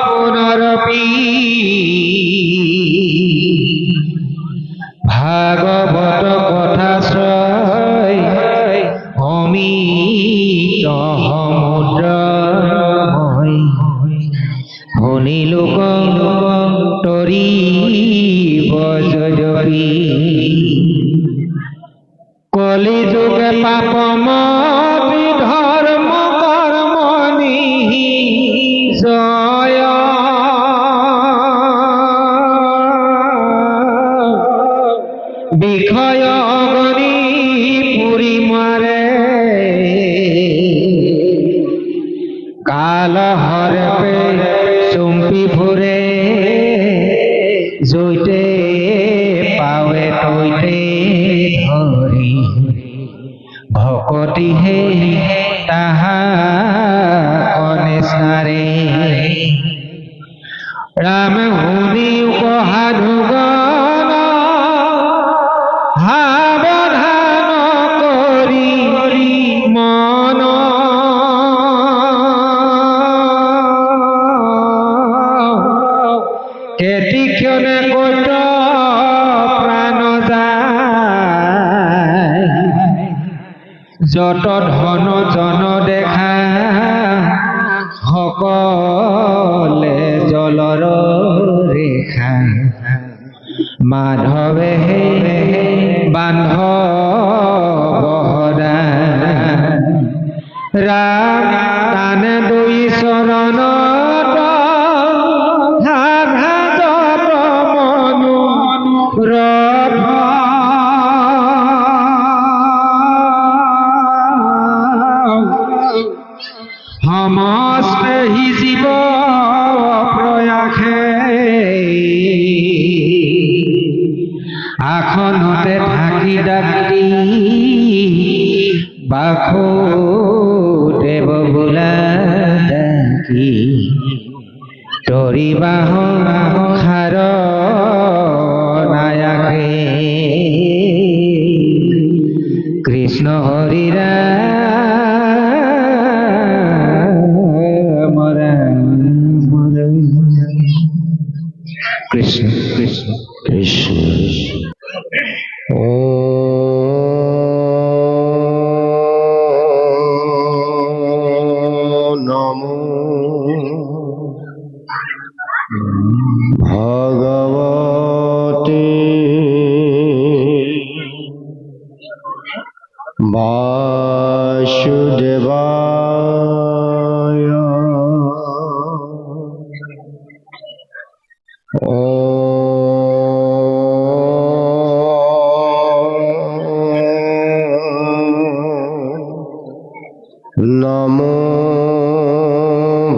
পুনৰপি ভাগৱত কথা শ্ৰয় অমিত সমুদ্ৰ শুনিলো তৰি বজপি কলি যুগে পাপমতি ধৰ্ম কৰ্মণি জয় বিষয় অগণি পুৰি মাৰে কাল হৰে চুম্পি ফুৰে জৈতে পাৱে তৈতে ধৰি ভকতিহে তাহা অনিচাৰে ৰাম শুনি উপসাধু গণ সাৱধান কৰি মন কেতিক্ষণে কৈত প্ৰাণ যায় যত ধন জন দেখা সকলে জলৰ ৰেখা মাধৱে বান্ধ বহৰা ৰাম তানে দুই চৰণত সমস্তে জীৱ প্ৰয়াসে আসনতে থাকি ডাকি বাসুদেৱ বোলা ডাকি তৰি বাহ খাৰ নায়াকে কৃষ্ণ হৰি কৃষ্ণ কৃষ্ণ কৃষ্ণ নমো ভগৱতে বাসুদেৱায়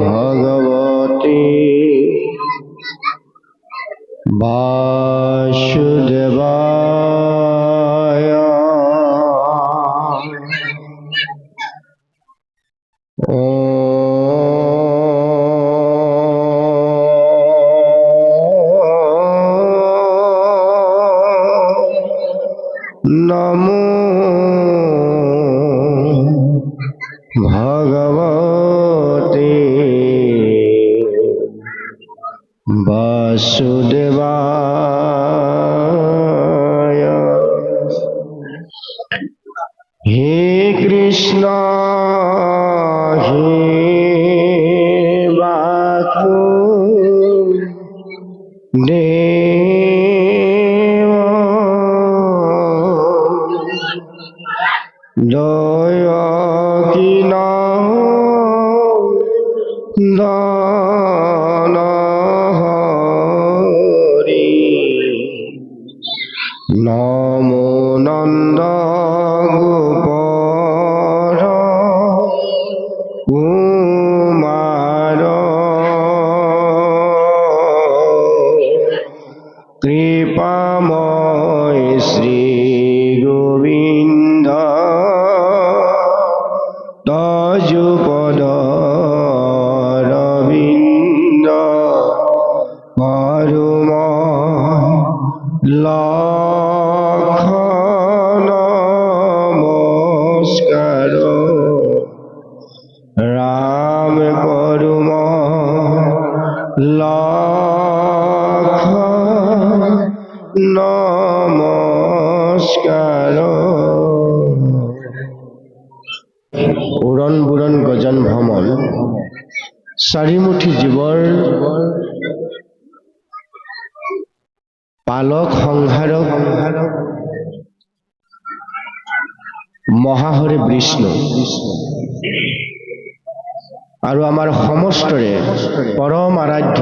ভগবতে বাসুদেবায়। নমো ভগবতে বাসুদেবায়। হে কৃষ্ণ হে বাসুদেব দয়াকি নন্দন হরি। নমো নন্দ গোপর কুমার কৃপাময় শ্রী গোবিন্দ তজুপদ রবিন্দ পরম লক্ষ নমস্কার। রাম পরম লক্ষ নমস্কার। উৰণ বুৰণ গজন ভ্ৰমণ চাৰিমুঠি জীৱৰ পালক সংহাৰক মহাহৰি বিষ্ণু আৰু আমাৰ সমস্তৰে পৰম আৰাধ্য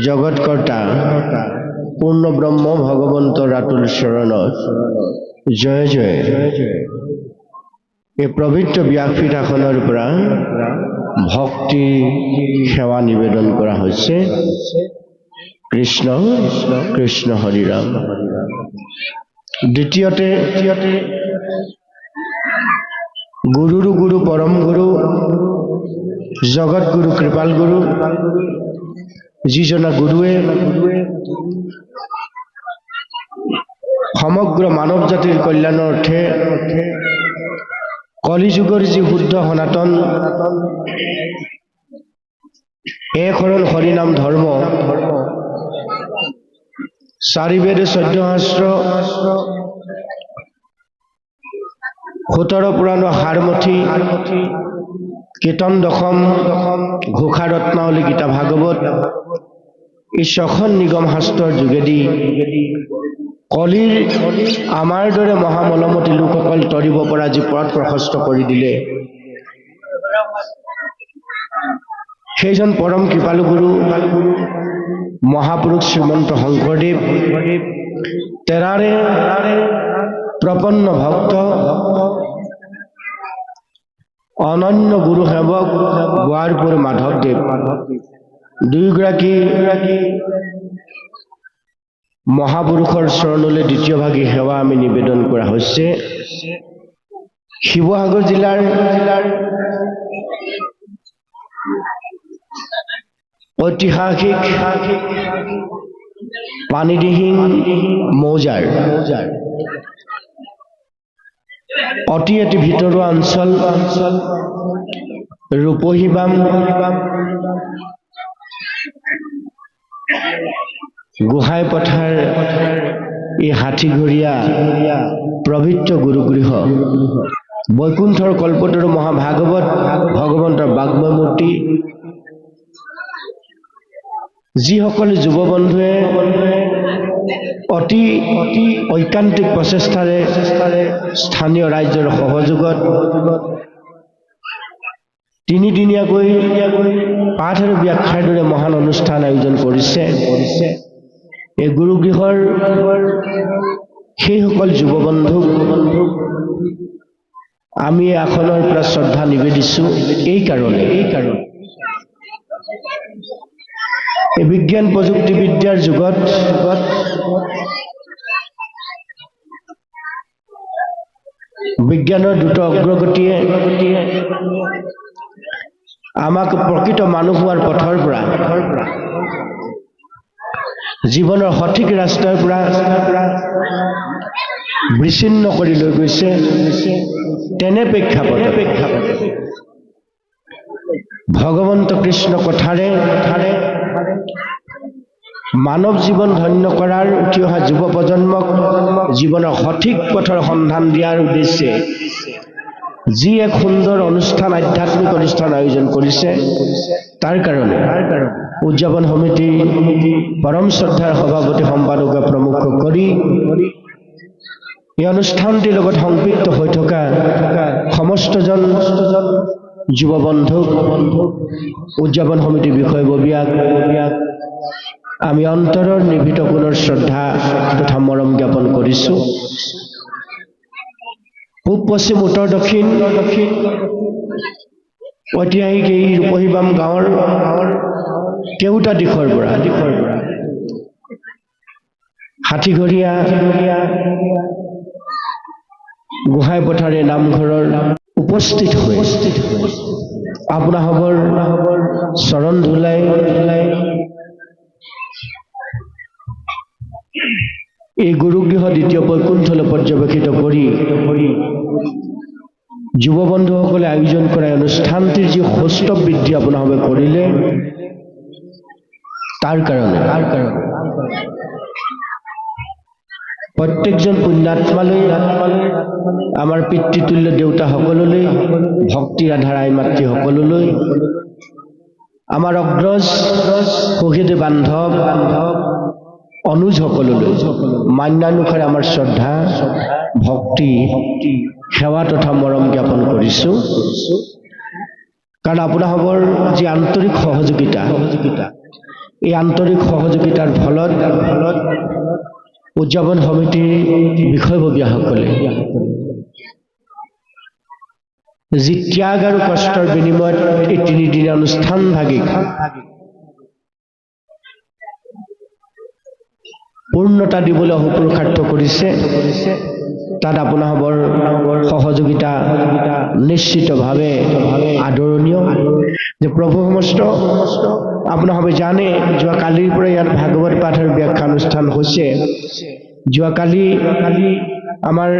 জগৎকৰ্তা পূৰ্ণ ব্ৰহ্ম ভগৱন্ত ৰাতুল চৰণত জয় জয়। এই পবিত্ৰ ব্যাসপীঠ আসনৰ পৰা ভক্তি সেৱা নিবেদন কৰা হৈছে। কৃষ্ণ কৃষ্ণ হৰি ৰাম। দ্বিতীয়তে গুৰুৰো গুৰু পৰম গুৰু জগত গুৰু কৃপাল গুৰু যিজনা গুৰুৱে সমগ্ৰ মানৱ জাতিৰ কল্যাণৰ অৰ্থে কলিযুগৰ যি শুদ্ধ সনাতন এক শৰণ হৰিনাম ধৰ্ম চাৰি বেদ 14 শাস্ত্ৰ 17 পুৰাণ সাৰমথি কীৰ্তন দশম ঘোষা ৰত্নাৱলী গীতা ভাগৱত এই ছখন নিগম শাস্ত্ৰৰ যোগেদি কলিৰ আমাৰ দৰে মহামলমতী লোকসকল তৰিব পৰা যি পথ প্ৰশস্ত কৰি দিলে, সেইজন পৰম কৃপালু গুৰু মহাপুৰুষ শ্ৰীমন্ত শংকৰদেৱ তেৰাৰে প্ৰপন্ন ভক্ত অনন্য গুৰু সেৱক গোৱাৰপুৰ মাধৱদেৱ দুয়োগৰাকী মহাপুৰুষৰ চৰণলৈ দ্বিতীয়ভাগী সেৱা আমি নিবেদন কৰা হৈছে। শিৱসাগৰ জিলাৰ ঐতিহাসিক পানীদিহিং মৌজাৰ অতি এটি ভিতৰুৱা অঞ্চল ৰূপহীবাম গোহাঁই পথাৰ এই হাতীঘৰীয়া পবিত্ৰ গুৰুগৃহ বৈকুণ্ঠৰ কল্পতৰু মহাভাগৱত ভগৱন্তৰ বাগ্ময় মূৰ্তি যিসকল যুৱ বন্ধুৱে অতি ঐকান্তিক প্ৰচেষ্টাৰে স্থানীয় ৰাজ্যৰ সহযোগত তিনিদিনীয়াকৈ পাঠ আৰু ব্যাখ্যাৰ দৰে মহান অনুষ্ঠান আয়োজন কৰিছে। এই গুৰুগৃহৰ সেইসকল যুৱ বন্ধুক আমি আসনৰ পৰা শ্ৰদ্ধা নিবেদিছোঁ এই কাৰণে এই বিজ্ঞান প্ৰযুক্তিবিদ্যাৰ যুগত বিজ্ঞানৰ দ্ৰুত অগ্ৰগতিয়ে আমাক প্ৰকৃত মানুহ হোৱাৰ পথৰ পৰা জীৱনৰ সঠিক ৰাস্তাৰ পৰা বিচ্ছিন্ন কৰি লৈ গৈছে তেনে প্ৰেক্ষাপটে ভগৱন্ত কৃষ্ণ কথাৰে মানৱ জীৱন ধন্য কৰাৰ উঠি অহা যুৱ প্ৰজন্মক জীৱনৰ সঠিক পথৰ সন্ধান দিয়াৰ উদ্দেশ্যে যি এক সুন্দৰ অনুষ্ঠান আধ্যাত্মিক অনুষ্ঠান আয়োজন কৰিছে তাৰ কাৰণে উদযাপন সমিতি পৰম শ্ৰদ্ধাৰ সভাপতি সম্পাদকে প্ৰমুখ কৰি এই অনুষ্ঠানটিৰ লগত সংপৃক্ত হৈ থকা সমস্তজন যুৱ বন্ধুক উদযাপন সমিতিৰ বিষয়ববীয়াক আমি অন্তৰৰ নিভৃত পুনৰ শ্ৰদ্ধা তথা মৰম জ্ঞাপন কৰিছোঁ। পূব পশ্চিম উত্তৰ দক্ষিণ ঐতিহাসিক এই ৰূপহীবাম গাঁৱৰ কেউটা দিশৰ পৰা হাতীঘৰীয়া গোহাঁই পথাৰে নামঘৰৰ উপস্থিত হৈ আপোনাসৱৰ চৰণ ধুলাই এই গুৰুগৃহ দ্বিতীয় বৈকুণ্ঠলৈ পৰ্যবেক্ষিত কৰি যুৱ বন্ধুসকলে আয়োজন কৰা অনুষ্ঠানটিৰ যি সৌষ্ঠৱ বৃদ্ধি আপোনাসৱে কৰিলে তাৰ কাৰণে প্ৰত্যেকজন পুণ্যাত্মালৈ আমাৰ পিতৃতুল্য দেউতাসকললৈ ভক্তিৰ আধাৰ আই মাতৃসকললৈ আমাৰ অগ্ৰজ সখীদেৱ বান্ধৱ অনুজসকললৈ মান্যানুসাৰে আমাৰ শ্ৰদ্ধা ভক্তি সেৱা তথা মৰম জ্ঞাপন কৰিছোঁ। কাৰণ আপোনাসৱৰ যি আন্তৰিক সহযোগিতা এই আন্তৰিক সহযোগিতাৰ ফলত উদযাপন সমিতিৰ বিষয়ববীয়াসকলে যি ত্যাগ আৰু কষ্টৰ বিনিময়ত এই তিনিদিনীয়া অনুষ্ঠান ভাগিক পূৰ্ণতা দিবলৈ অহোপুৰুষাৰ্থ কৰিছে তাত আপোনাসৱৰ সহযোগিতা নিশ্চিতভাৱে আদৰণীয়। যে প্ৰভু সমস্ত আপোনাসৱে জানে যোৱাকালিৰ পৰা ইয়াত ভাগৱত পাঠৰ ব্যাখ্যা অনুষ্ঠান হৈছে। যোৱাকালি আমাৰ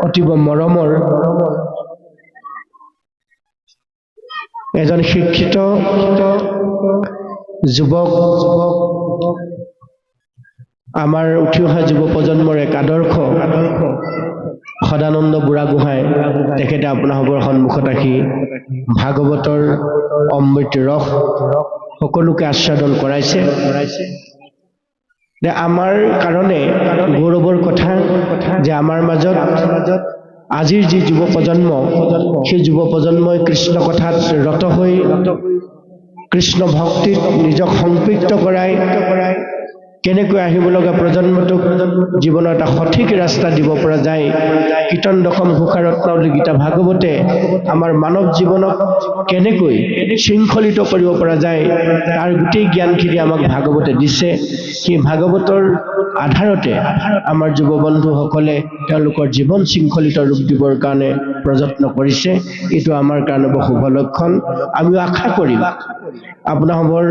অতিব মৰমৰ এজন শিক্ষিত যুৱক আমাৰ উঠি অহা যুৱ প্ৰজন্মৰ এক আদৰ্শ সদানন্দ বুঢ়াগোহাঁই তেখেতে আপোনাসৱৰ সন্মুখত আহি ভাগৱতৰ অমৃত ৰস সকলোকে আস্বাদন কৰাইছে। আমাৰ কাৰণে গৌৰৱৰ কথা যে আমাৰ মাজত আজিৰ যি যুৱ প্ৰজন্ম সেই যুৱ প্ৰজন্মই কৃষ্ণ কথাত ৰত হৈ কৃষ্ণ ভক্তিত নিজক সম্পৃক্ত কৰাই কেনেকৈ আহিব লগা প্ৰজন্মটোক জীৱনৰ এটা সঠিক ৰাস্তা দিব পৰা যায়। কীৰ্তন দশম ঘোষাৰত্ন গীতা ভাগৱতে আমাৰ মানৱ জীৱনক কেনেকৈ শৃংখলিত কৰিব পৰা যায় তাৰ গোটেই জ্ঞানখিনি আমাক ভাগৱতে দিছে। সেই ভাগৱতৰ আধাৰতে আমাৰ যুৱ বন্ধুসকলে তেওঁলোকৰ জীৱন শৃংখলিত ৰূপ দিবৰ কাৰণে প্ৰযত্ন কৰিছে। এইটো আমাৰ কাৰণে বহু শুভ লক্ষণ। আমিও আশা কৰিম আপোনাসৱৰ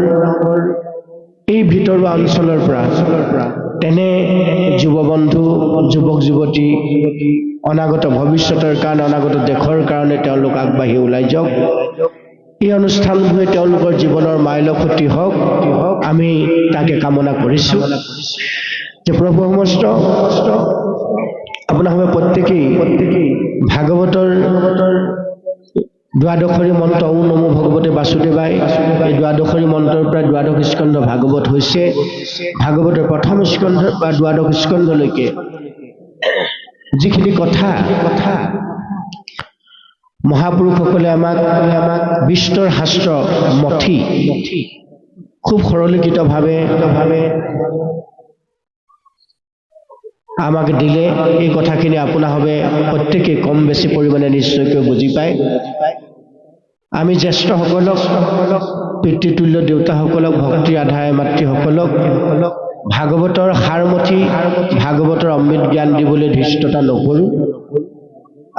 এই ভিতৰুৱা অঞ্চলৰ পৰা তেনে যুৱ বন্ধু যুৱক যুৱতী অনাগত ভৱিষ্যতৰ কাৰণে অনাগত দেশৰ কাৰণে তেওঁলোক আগবাঢ়ি ওলাই যাওক। এই অনুষ্ঠানবোৰে তেওঁলোকৰ জীৱনৰ মাইলখুঁটি হওক আমি তাকে কামনা কৰিছোঁ। যে প্ৰভু সমস্ত আপোনাসৱে প্ৰত্যেকেই ভাগৱতৰ দ্বাদশৰী মন্ত্ৰ ঔ নমো ভগৱতে বাসুদেৱায় এই দ্বাদশৰী মন্ত্ৰৰ পৰা দ্বাদশ স্কন্ধ ভাগৱত হৈছে। ভাগৱতৰ প্ৰথম স্কন্ধ বা দ্বাদশ স্কন্ধলৈকে যিখিনি কথা মহাপুৰুষসকলে আমাক বিস্তৰ শাস্ত্ৰ মথি খুব সৰলীকৃতভাৱে আমাক দিলে এই কথাখিনি আপোনাভাৱে প্ৰত্যেকে কম বেছি পৰিমাণে নিশ্চয়কৈ বুজি পায় আমি জ্যেষ্ঠসকলক পিতৃতুল্য দেউতাসকলক ভক্তি আধাৰে মাতৃসকলক ভাগৱতৰ সাৰমথি ভাগৱতৰ অমৃত জ্ঞান দিবলৈ ধৃষ্টতা নকৰোঁ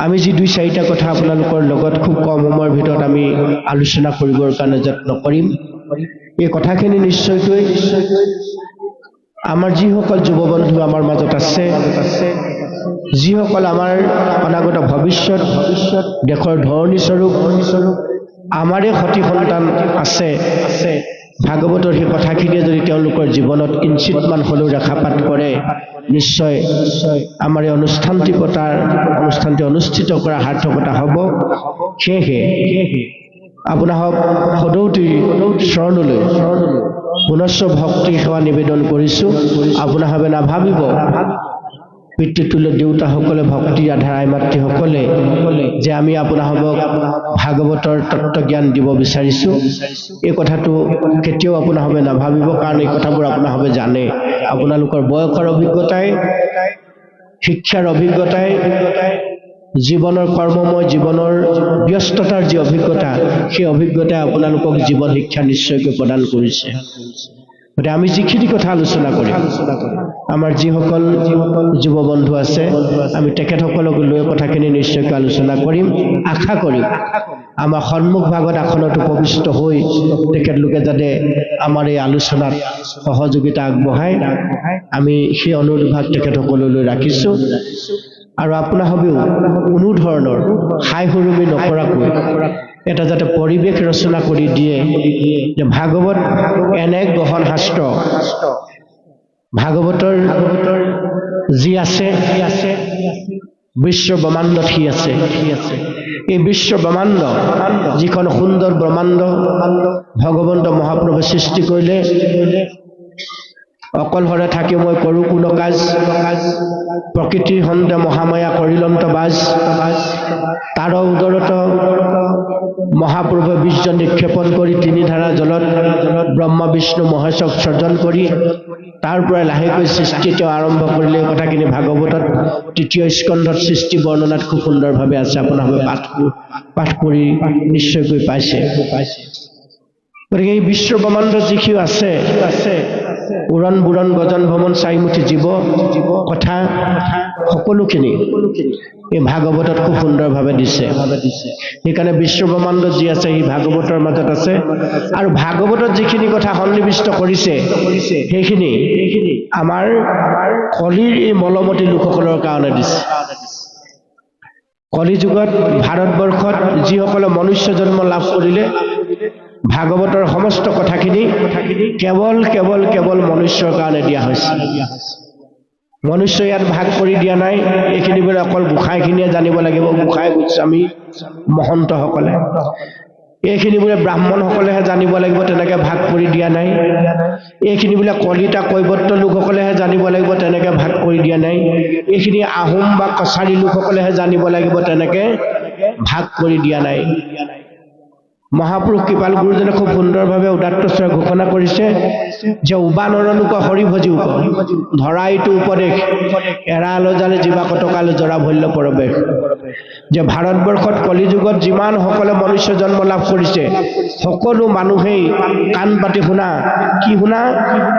আমি যি দুই চাৰিটা কথা আপোনালোকৰ লগত খুব কম সময়ৰ ভিতৰত আমি আলোচনা কৰিবৰ কাৰণে যত্ন কৰিম এই কথাখিনি নিশ্চয়কৈ আমাৰ যিসকল যুৱ বন্ধু আমাৰ মাজত আছে যিসকল আমাৰ অনাগত ভৱিষ্যত দেশৰ ধৰণী স্বৰূপ আমাৰে সতি সন্তান আছে ভাগৱতৰ সেই কথাখিনিয়ে যদি তেওঁলোকৰ জীৱনত কিঞ্চিতমান হ'লেও ৰেখাপাত কৰে নিশ্চয় আমাৰ এই অনুষ্ঠানটি অনুষ্ঠিত কৰা সাৰ্থকতা হ'ব সেয়েহে আপোনাক সদৌতিৰ চৰণলৈ পুনশ্চ ভক্তি সেৱা নিবেদন কৰিছোঁ আপোনাভাৱে নাভাবিব পিতৃতুল্য দেউতাসকলে ভক্তি আধাৰ আই মাতৃসকলে যে আমি আপোনাক ভাগৱতৰ তত্ত্বজ্ঞান দিব বিচাৰিছোঁ এই কথাটো কেতিয়াও আপোনাভাৱে নাভাবিব কাৰণ এই কথাবোৰ আপোনাভাৱে জানে আপোনালোকৰ বয়সৰ অভিজ্ঞতাই শিক্ষাৰ অভিজ্ঞতাই জীৱনৰ কৰ্মময় জীৱনৰ ব্যস্ততাৰ যি অভিজ্ঞতা সেই অভিজ্ঞতাই আপোনালোকক জীৱন শিক্ষা নিশ্চয়কৈ প্ৰদান কৰিছে গতিকে আমি যিখিনি কথা আলোচনা কৰিম আমাৰ যিসকল যুৱ বন্ধু আছে আমি তেখেতসকলক লৈ কথাখিনি নিশ্চয়কৈ আলোচনা কৰিম আশা কৰিম আমাৰ সন্মুখ ভাগত আসনত উপবিষ্ট হৈ তেখেতলোকে যাতে আমাৰ এই আলোচনাত সহযোগিতা আগবঢ়ায় আমি সেই অনুৰোধ তেখেতসকললৈ ৰাখিছোঁ আৰু আপোনাভাৱেও কোনো ধৰণৰ হাই হুৰুমি নকৰাকৈ এটা যাতে পৰিৱেশ ৰচনা কৰি দিয়ে যে ভাগৱত এনে গহন শাস্ত্ৰ ভাগৱতৰ যি আছে বিশ্ব ব্ৰহ্মাণ্ডত সি আছে এই বিশ্ব ব্ৰহ্মাণ্ড যিখন সুন্দৰ ব্ৰহ্মাণ্ড ভগৱন্ত মহাপ্ৰভুৱে সৃষ্টি কৰিলে অকলহৰে থাকি মই কৰোঁ কোনো কাজ প্ৰকৃতিৰ সন্তে মহামায়া কৰিলন্ত বাজ তাৰ উদৰত মহাপ্ৰভুৱে বীৰ্য নিক্ষেপণ কৰি তিনি ধাৰা জলত ব্ৰহ্মা বিষ্ণু মহেশক সৃজন কৰি তাৰ পৰা লাহেকৈ সৃষ্টি তেওঁ আৰম্ভ কৰিলে কথাখিনি ভাগৱতত তৃতীয় স্কন্ধত সৃষ্টি বৰ্ণনাত খুব সুন্দৰভাৱে আছে আপোনালোকে পাঠ কৰি নিশ্চয়কৈ পাইছে গতিকে এই বিশ্ব ব্ৰহ্মাণ্ড যিখিনি আছে উৰণ বুৰণ গজন ভ্ৰমণ চাৰিমুঠি জীৱ কথা সকলোখিনি এই ভাগৱতত খুব সুন্দৰভাৱে দিছে সেইকাৰণে বিশ্ব ব্ৰহ্মাণ্ড যি আছে সি ভাগৱতৰ মাজত আছে আৰু ভাগৱতত যিখিনি কথা সন্নিৱিষ্ট কৰিছে সেইখিনি আমাৰ কলিৰ এই মলমতী লোকসকলৰ কাৰণে দিছে কলি যুগত ভাৰতবৰ্ষত যিসকলে মনুষ্য জন্ম লাভ কৰিলে ভাগৱতৰ সমস্ত কথাখিনি কেৱল মনুষ্যৰ কাৰণে দিয়া হৈছে মনুষ্য ইয়াত ভাগ কৰি দিয়া নাই এইখিনি বোলে অকল গোসাঁইখিনিয়ে জানিব লাগিব গোসাঁই গোস্বামী মহন্তসকলে এইখিনি বোলে ব্ৰাহ্মণসকলেহে জানিব লাগিব তেনেকৈ ভাগ কৰি দিয়া নাই এইখিনি বোলে কলিতা কৈৱৰ্ত লোকসকলেহে জানিব লাগিব তেনেকৈ ভাগ কৰি দিয়া নাই এইখিনি আহোম বা কছাৰী লোকসকলেহে জানিব লাগিব তেনেকৈ ভাগ কৰি দিয়া নাই মহাপুৰুষ কৃপাল গুৰুজনে খুব সুন্দৰভাৱে উদাত্তস্বৰে ঘোষণা কৰিছে যে উবানৰ লোক হৰি ভজি উপ ধৰা এইটো উপদেশ এৰা আলোজালে জীৱা কটকালে জৰা ভল্য পৰৱেশ যে ভাৰতবৰ্ষত কলিযুগত যিমানসকলে মনুষ্য জন্ম লাভ কৰিছে সকলো মানুহেই কাণ পাতি শুনা কি শুনা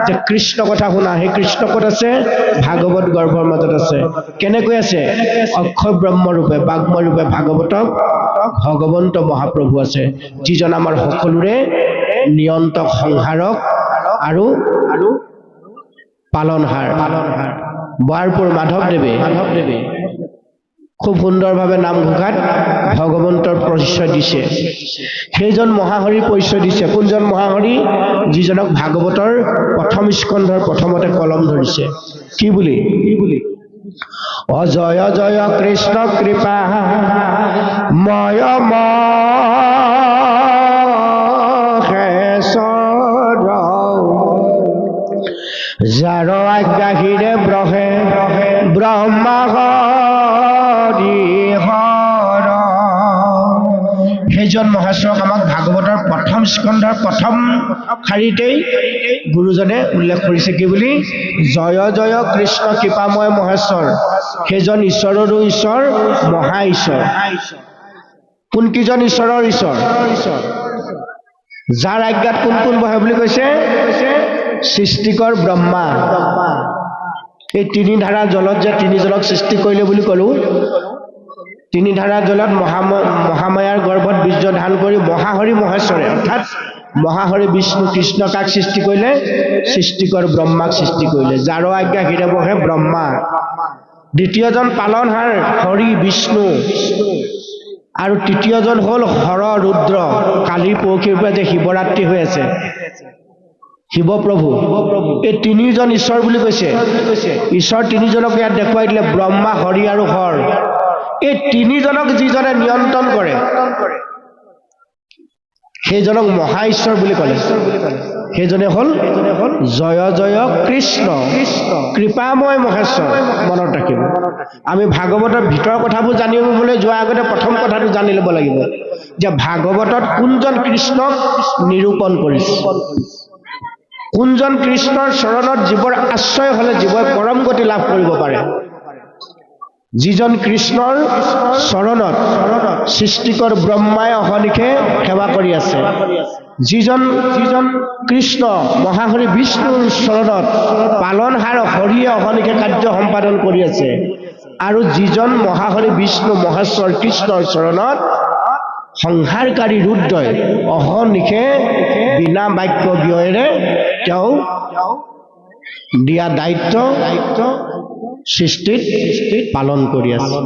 যে কৃষ্ণ কথা শুনা সেই কৃষ্ণ ক'ত আছে ভাগৱত গৰ্ভৰ মাজত আছে কেনেকৈ আছে অক্ষয় ব্ৰহ্মৰূপে বাগ্মৰূপে ভাগৱতক ভগৱন্ত মহাপ্ৰভু আছে যিজন আমাৰ সকলোৰে নিয়ন্ত্ৰক সংহাৰক আৰু পালনহাৰ বাৰপুৰ মাধৱদেৱে খুব সুন্দৰভাৱে নামঘোষাত ভগৱন্তৰ পৰিচয় দিছে সেইজন মহাহৰিৰ পৰিচয় দিছে কোনজন মহাহৰি যিজনক ভাগৱতৰ প্ৰথম স্কন্ধৰ প্ৰথমতে কলম ধৰিছে কি বুলি অজয় জয় কৃষ্ণ কৃপা ময় যাৰ আজ্ঞাহীৰে ব্ৰহে ব্ৰহ্মা হৰি হৰ সেইজন মহেশ্বৰক আমাক ভাগৱতৰ প্ৰথম স্কন্ধৰ প্ৰথম শাৰীতেই গুৰুজনে উল্লেখ কৰিছে কি বুলি জয় জয় কৃষ্ণ কৃপাময় মহেশ্বৰ সেইজন ঈশ্বৰৰো ঈশ্বৰ মহা ঈশ্বৰ কোন কিজন ঈশ্বৰৰ ঈশ্বৰ যাৰ আজ্ঞাত কোন কোন বহে বুলি কৈছে সৃষ্টিকৰ ব্ৰহ্মা এই তিনি ধাৰা জলত যে তিনি জলক সৃষ্টি কৰিলে বুলি ক'লো তিনি ধাৰা জলত মহামায়াৰ গৰ্ভত বীৰ্য ধাৰণ কৰি মহাহৰি মহেশ্বৰে অৰ্থাৎ মহাহৰি বিষ্ণু কৃষ্ণ কাক সৃষ্টি কৰিলে সৃষ্টিকৰ ব্ৰহ্মাক সৃষ্টি কৰিলে যাৰ আজ্ঞা হিৰে বহে ব্ৰহ্মা দ্বিতীয়জন পালনহাৰ হৰি বিষ্ণু আৰু তৃতীয়জন হ'ল হৰ ৰুদ্ৰ কালি পৰহিৰ পৰা যে শিৱৰাত্ৰি হৈ আছে শিৱপ্ৰভু এই তিনিজন ঈশ্বৰ বুলি কৈছে ঈশ্বৰ তিনিজনক ইয়াত দেখুৱাই দিলে ব্ৰহ্মা হৰি আৰু হৰ এই তিনিজনক যিজনে নিয়ন্ত্ৰণ কৰে সেইজনক মহা ঈশ্বৰ বুলি ক'লে সেইজনে হ'ল জয় জয় কৃষ্ণ কৃপাময় মহেশ্বৰ মনত ৰাখিব আমি ভাগৱতৰ ভিতৰৰ কথাবোৰ জানিবলৈ যোৱাৰ আগতে প্ৰথম কথাটো জানি ল'ব লাগিব যে ভাগৱতত কোনজন কৃষ্ণক নিৰূপণ কৰিছে কোনজন কৃষ্ণৰ চৰণত জীৱৰ আশ্ৰয় হ'লে জীৱই পৰম গতি লাভ কৰিব পাৰে যিজন কৃষ্ণৰ চৰণত সৃষ্টিকৰ ব্ৰহ্মাই অহনিশে সেৱা কৰি আছে যিজন কৃষ্ণ মহাহৰি বিষ্ণুৰ চৰণত পালনহাৰ হৰিয়ে অহনিশে কাৰ্য সম্পাদন কৰি আছে আৰু যিজন মহাহৰি বিষ্ণু মহেশ্বৰ কৃষ্ণৰ চৰণত সংহাৰকাৰী ৰুদ্ৰই অহনিশে বিনা বাক্য ব্যয়েৰে তেওঁ দিয়া দায়িত্ব সৃষ্টিত পালন কৰি আছে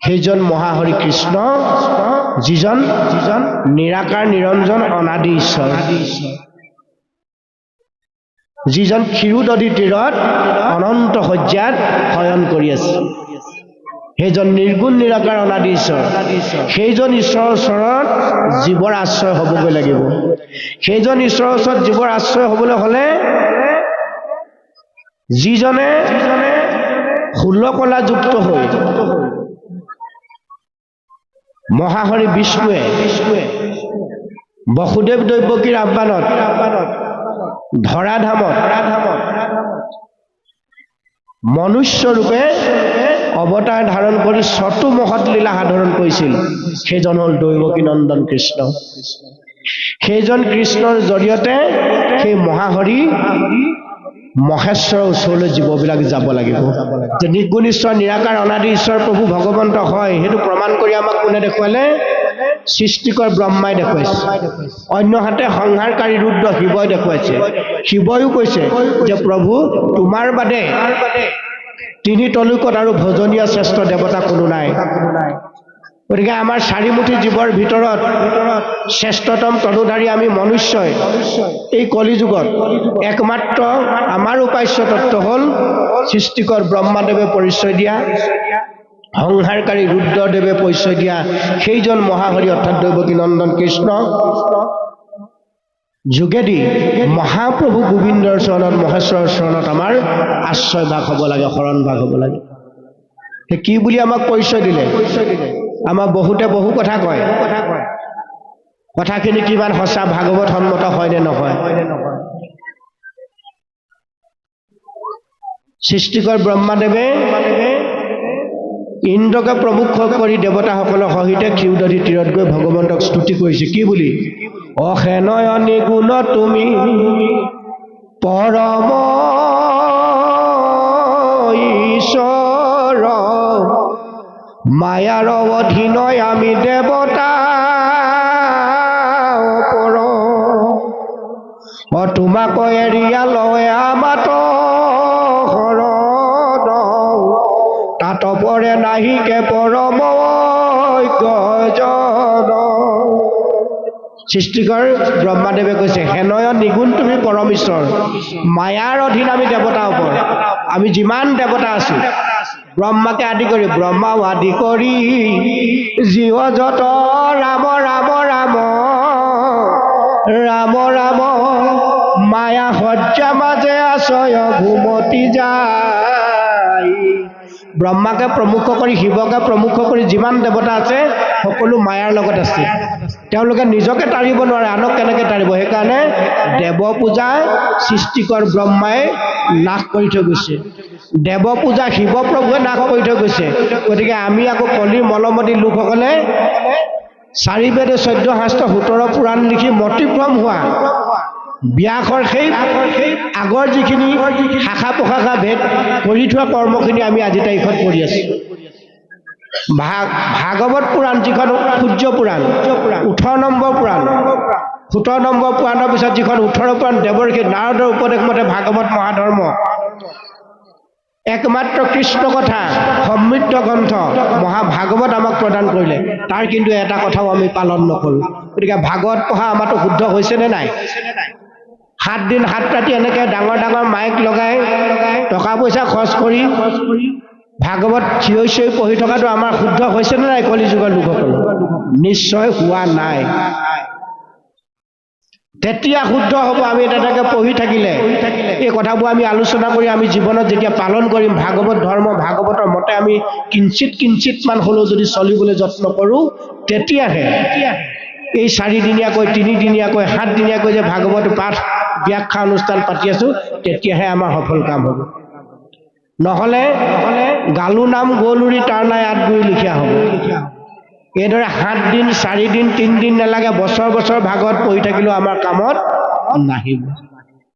সেইজন মহাহৰি কৃষ্ণ যিজন নিৰাকাৰ নিৰঞ্জন অনাদি ঈশ্বৰ যিজন ক্ষীৰোদধি তীৰত অনন্ত শয্যাত শয়ন কৰি আছে সেইজন নিৰ্গুণ নিৰাকাৰ অনাদি ঈশ্বৰ সেইজন ঈশ্বৰৰ ওচৰত জীৱৰ আশ্ৰয় হ'বগৈ লাগিব সেইজন ঈশ্বৰৰ ওচৰত জীৱৰ আশ্ৰয় হ'বলৈ হ'লে যিজনে ষোলকলা যুক্ত হৈ মহাহৰি বিষ্ণুৱে বসুদেৱ দৈৱকীৰ আহ্বানত ধৰাধামত মনুষ্যৰূপে অৱতাৰ ধাৰণ কৰি ছটো মহৎ লীলা সাধৰণ কৰিছিল সেইজন হ'ল দৈৱকী নন্দন কৃষ্ণ সেইজন কৃষ্ণৰ জৰিয়তে সেই মহাহৰি মহেশ্বৰৰ ওচৰলৈ জীৱবিলাক যাব লাগিব যে নিৰ্গুণ ঈশ্বৰ নিৰাকাৰ অনাদি ঈশ্বৰ প্ৰভু ভগৱন্ত হয় সেইটো প্ৰমাণ কৰি আমাক কোনে দেখুৱালে সৃষ্টিকৰ ব্ৰহ্মাই দেখুৱাইছে অন্যহাতে সংহাৰকাৰী ৰুদ্ৰ শিৱই দেখুৱাইছে শিৱইও কৈছে যে প্ৰভু তোমাৰ বাদে তিনি তলুকত আৰু ভজনীয় শ্ৰেষ্ঠ দেৱতা কোনো নাই গতিকে আমাৰ চাৰিমুঠি জীৱৰ ভিতৰত শ্ৰেষ্ঠতম তনুধাৰী আমি মনুষ্যই এই কলিযুগত একমাত্ৰ আমাৰ উপাস্য তত্ত্ব হ'ল সৃষ্টিকৰ ব্ৰহ্মাদেৱে পৰিচয় দিয়া সংহাৰকাৰী ৰুদ্ৰদেৱে পৰিচয় দিয়া সেইজন মহাহৰি অৰ্থাৎ দৈৱকী নন্দন কৃষ্ণ যোগেদি মহাপ্ৰভু গোবিন্দৰ চৰণত মহেশ্বৰৰ চৰণত আমাৰ আশ্ৰয় ভাগ হ'ব লাগে শৰণ ভাগ হ'ব লাগে কি বুলি আমাক পৰিচয় দিলে আমাক বহুতে বহু কথা কয় কথাখিনি কিমান সঁচা ভাগৱত সন্মত হয়নে নহয় সৃষ্টিকৰ ব্ৰহ্মাদেৱে ইন্দ্ৰকে প্ৰমুখ কৰি দেৱতাসকলৰ সহিতে ক্ষীৰোদধি তীৰত গৈ ভগৱন্তক স্তুতি কৰিছে কি বুলি অশেনয়নী গুণ তুমি পৰম ঈশ্বৰ মায়াৰ অধীনয় আমি দেৱতা পৰ তোমাক এৰিয়া লয় আমাত শৰণ তাত পৰে নাহিকে পৰম জন সৃষ্টিকৰ ব্ৰহ্মাদেৱে কৈছে হেনয় নিগুণ তুমি পৰম ঈশ্বৰ মায়াৰ অধীন আমি দেৱতাৰ ওপৰত আমি যিমান দেৱতা আছো ব্ৰহ্মাকে আদি কৰি ব্ৰহ্মাও আদি কৰি জীৱ যত ৰাম ৰাম ৰাম ৰাম ৰাম মায়া সজ্জা মাজে আশ্ৰয় ঘুমতি যায় ব্ৰহ্মাকে প্ৰমুখ কৰি শিৱকে প্ৰমুখ কৰি যিমান দেৱতা আছে সকলো মায়াৰ লগত আছে তেওঁলোকে নিজকে তাৰিব নোৱাৰে আনক কেনেকৈ তাৰিব সেইকাৰণে দেৱ পূজা সৃষ্টিকৰ ব্ৰহ্মাই নাশ কৰি থৈ গৈছে দেৱ পূজা শিৱ প্ৰভুৱে নাশ কৰি থৈ গৈছে গতিকে আমি আকৌ কলিৰ মলমতি লোকসকলে 4 বেদ 14 শাস্ত্ৰ 17 পুৰাণ লিখি মতিভ্ৰম হোৱা ব্যাসৰ সেই আগৰ যিখিনি শাখা প্ৰশাখা ভেদ কৰি থোৱা কৰ্মখিনি আমি আজি তাৰিখত কৰি আছোঁ ভাগৱত পুৰাণ যিখন সূৰ্য পুৰাণ 18 নম্বৰ পুৰাণ 17 নম্বৰ পুৰাণৰ পিছত যিখন 18 পুৰাণ দেৱৰ্ষি নাৰদৰ উপদেশ মতে ভাগৱত মহাধৰ্ম একমাত্ৰ কৃষ্ণ কথা সমৃদ্ধ গ্ৰন্থ মহাভাগৱত আমাক প্ৰদান কৰিলে তাৰ কিন্তু এটা কথাও আমি পালন নকৰোঁ গতিকে ভাগৱত পঢ়া আমাৰতো শুদ্ধ হৈছেনে নাই 7 দিন 7 ৰাতি এনেকৈ ডাঙৰ ডাঙৰ মাইক লগাই টকা পইচা খৰচ কৰি ভাগৱত চিঞৰি চিঞৰি পঢ়ি থকাটো আমাৰ শুদ্ধ হৈছেনে নাই কলিযুগৰ লোকসকল নিশ্চয় হোৱা নাই তেতিয়া শুদ্ধ হ'ব আমি তেনেকৈ পঢ়ি থাকিলে এই কথাবোৰ আমি আলোচনা কৰি আমি জীৱনত যেতিয়া পালন কৰিম ভাগৱত ধৰ্ম ভাগৱতৰ মতে আমি কিঞ্চিতমান হ'লেও যদি চলিবলৈ যত্ন কৰোঁ তেতিয়াহে এই 4 দিনীয়াকৈ 3 দিনীয়াকৈ 7 দিনীয়াকৈ যে ভাগৱত পাঠ ব্যাখ্যা অনুষ্ঠান পাতি আছোঁ তেতিয়াহে আমাৰ সফল কাম হ'ব নহ'লে গালু নাম গৌলুৰি তাৰ নাই আদগুৰি লিখীয়া হ'ব এইদৰে 7 দিন 4 দিন 3 দিন নালাগে বছৰ বছৰ ভাগৱত পঢ়ি থাকিলেও আমাৰ কামত নাহিব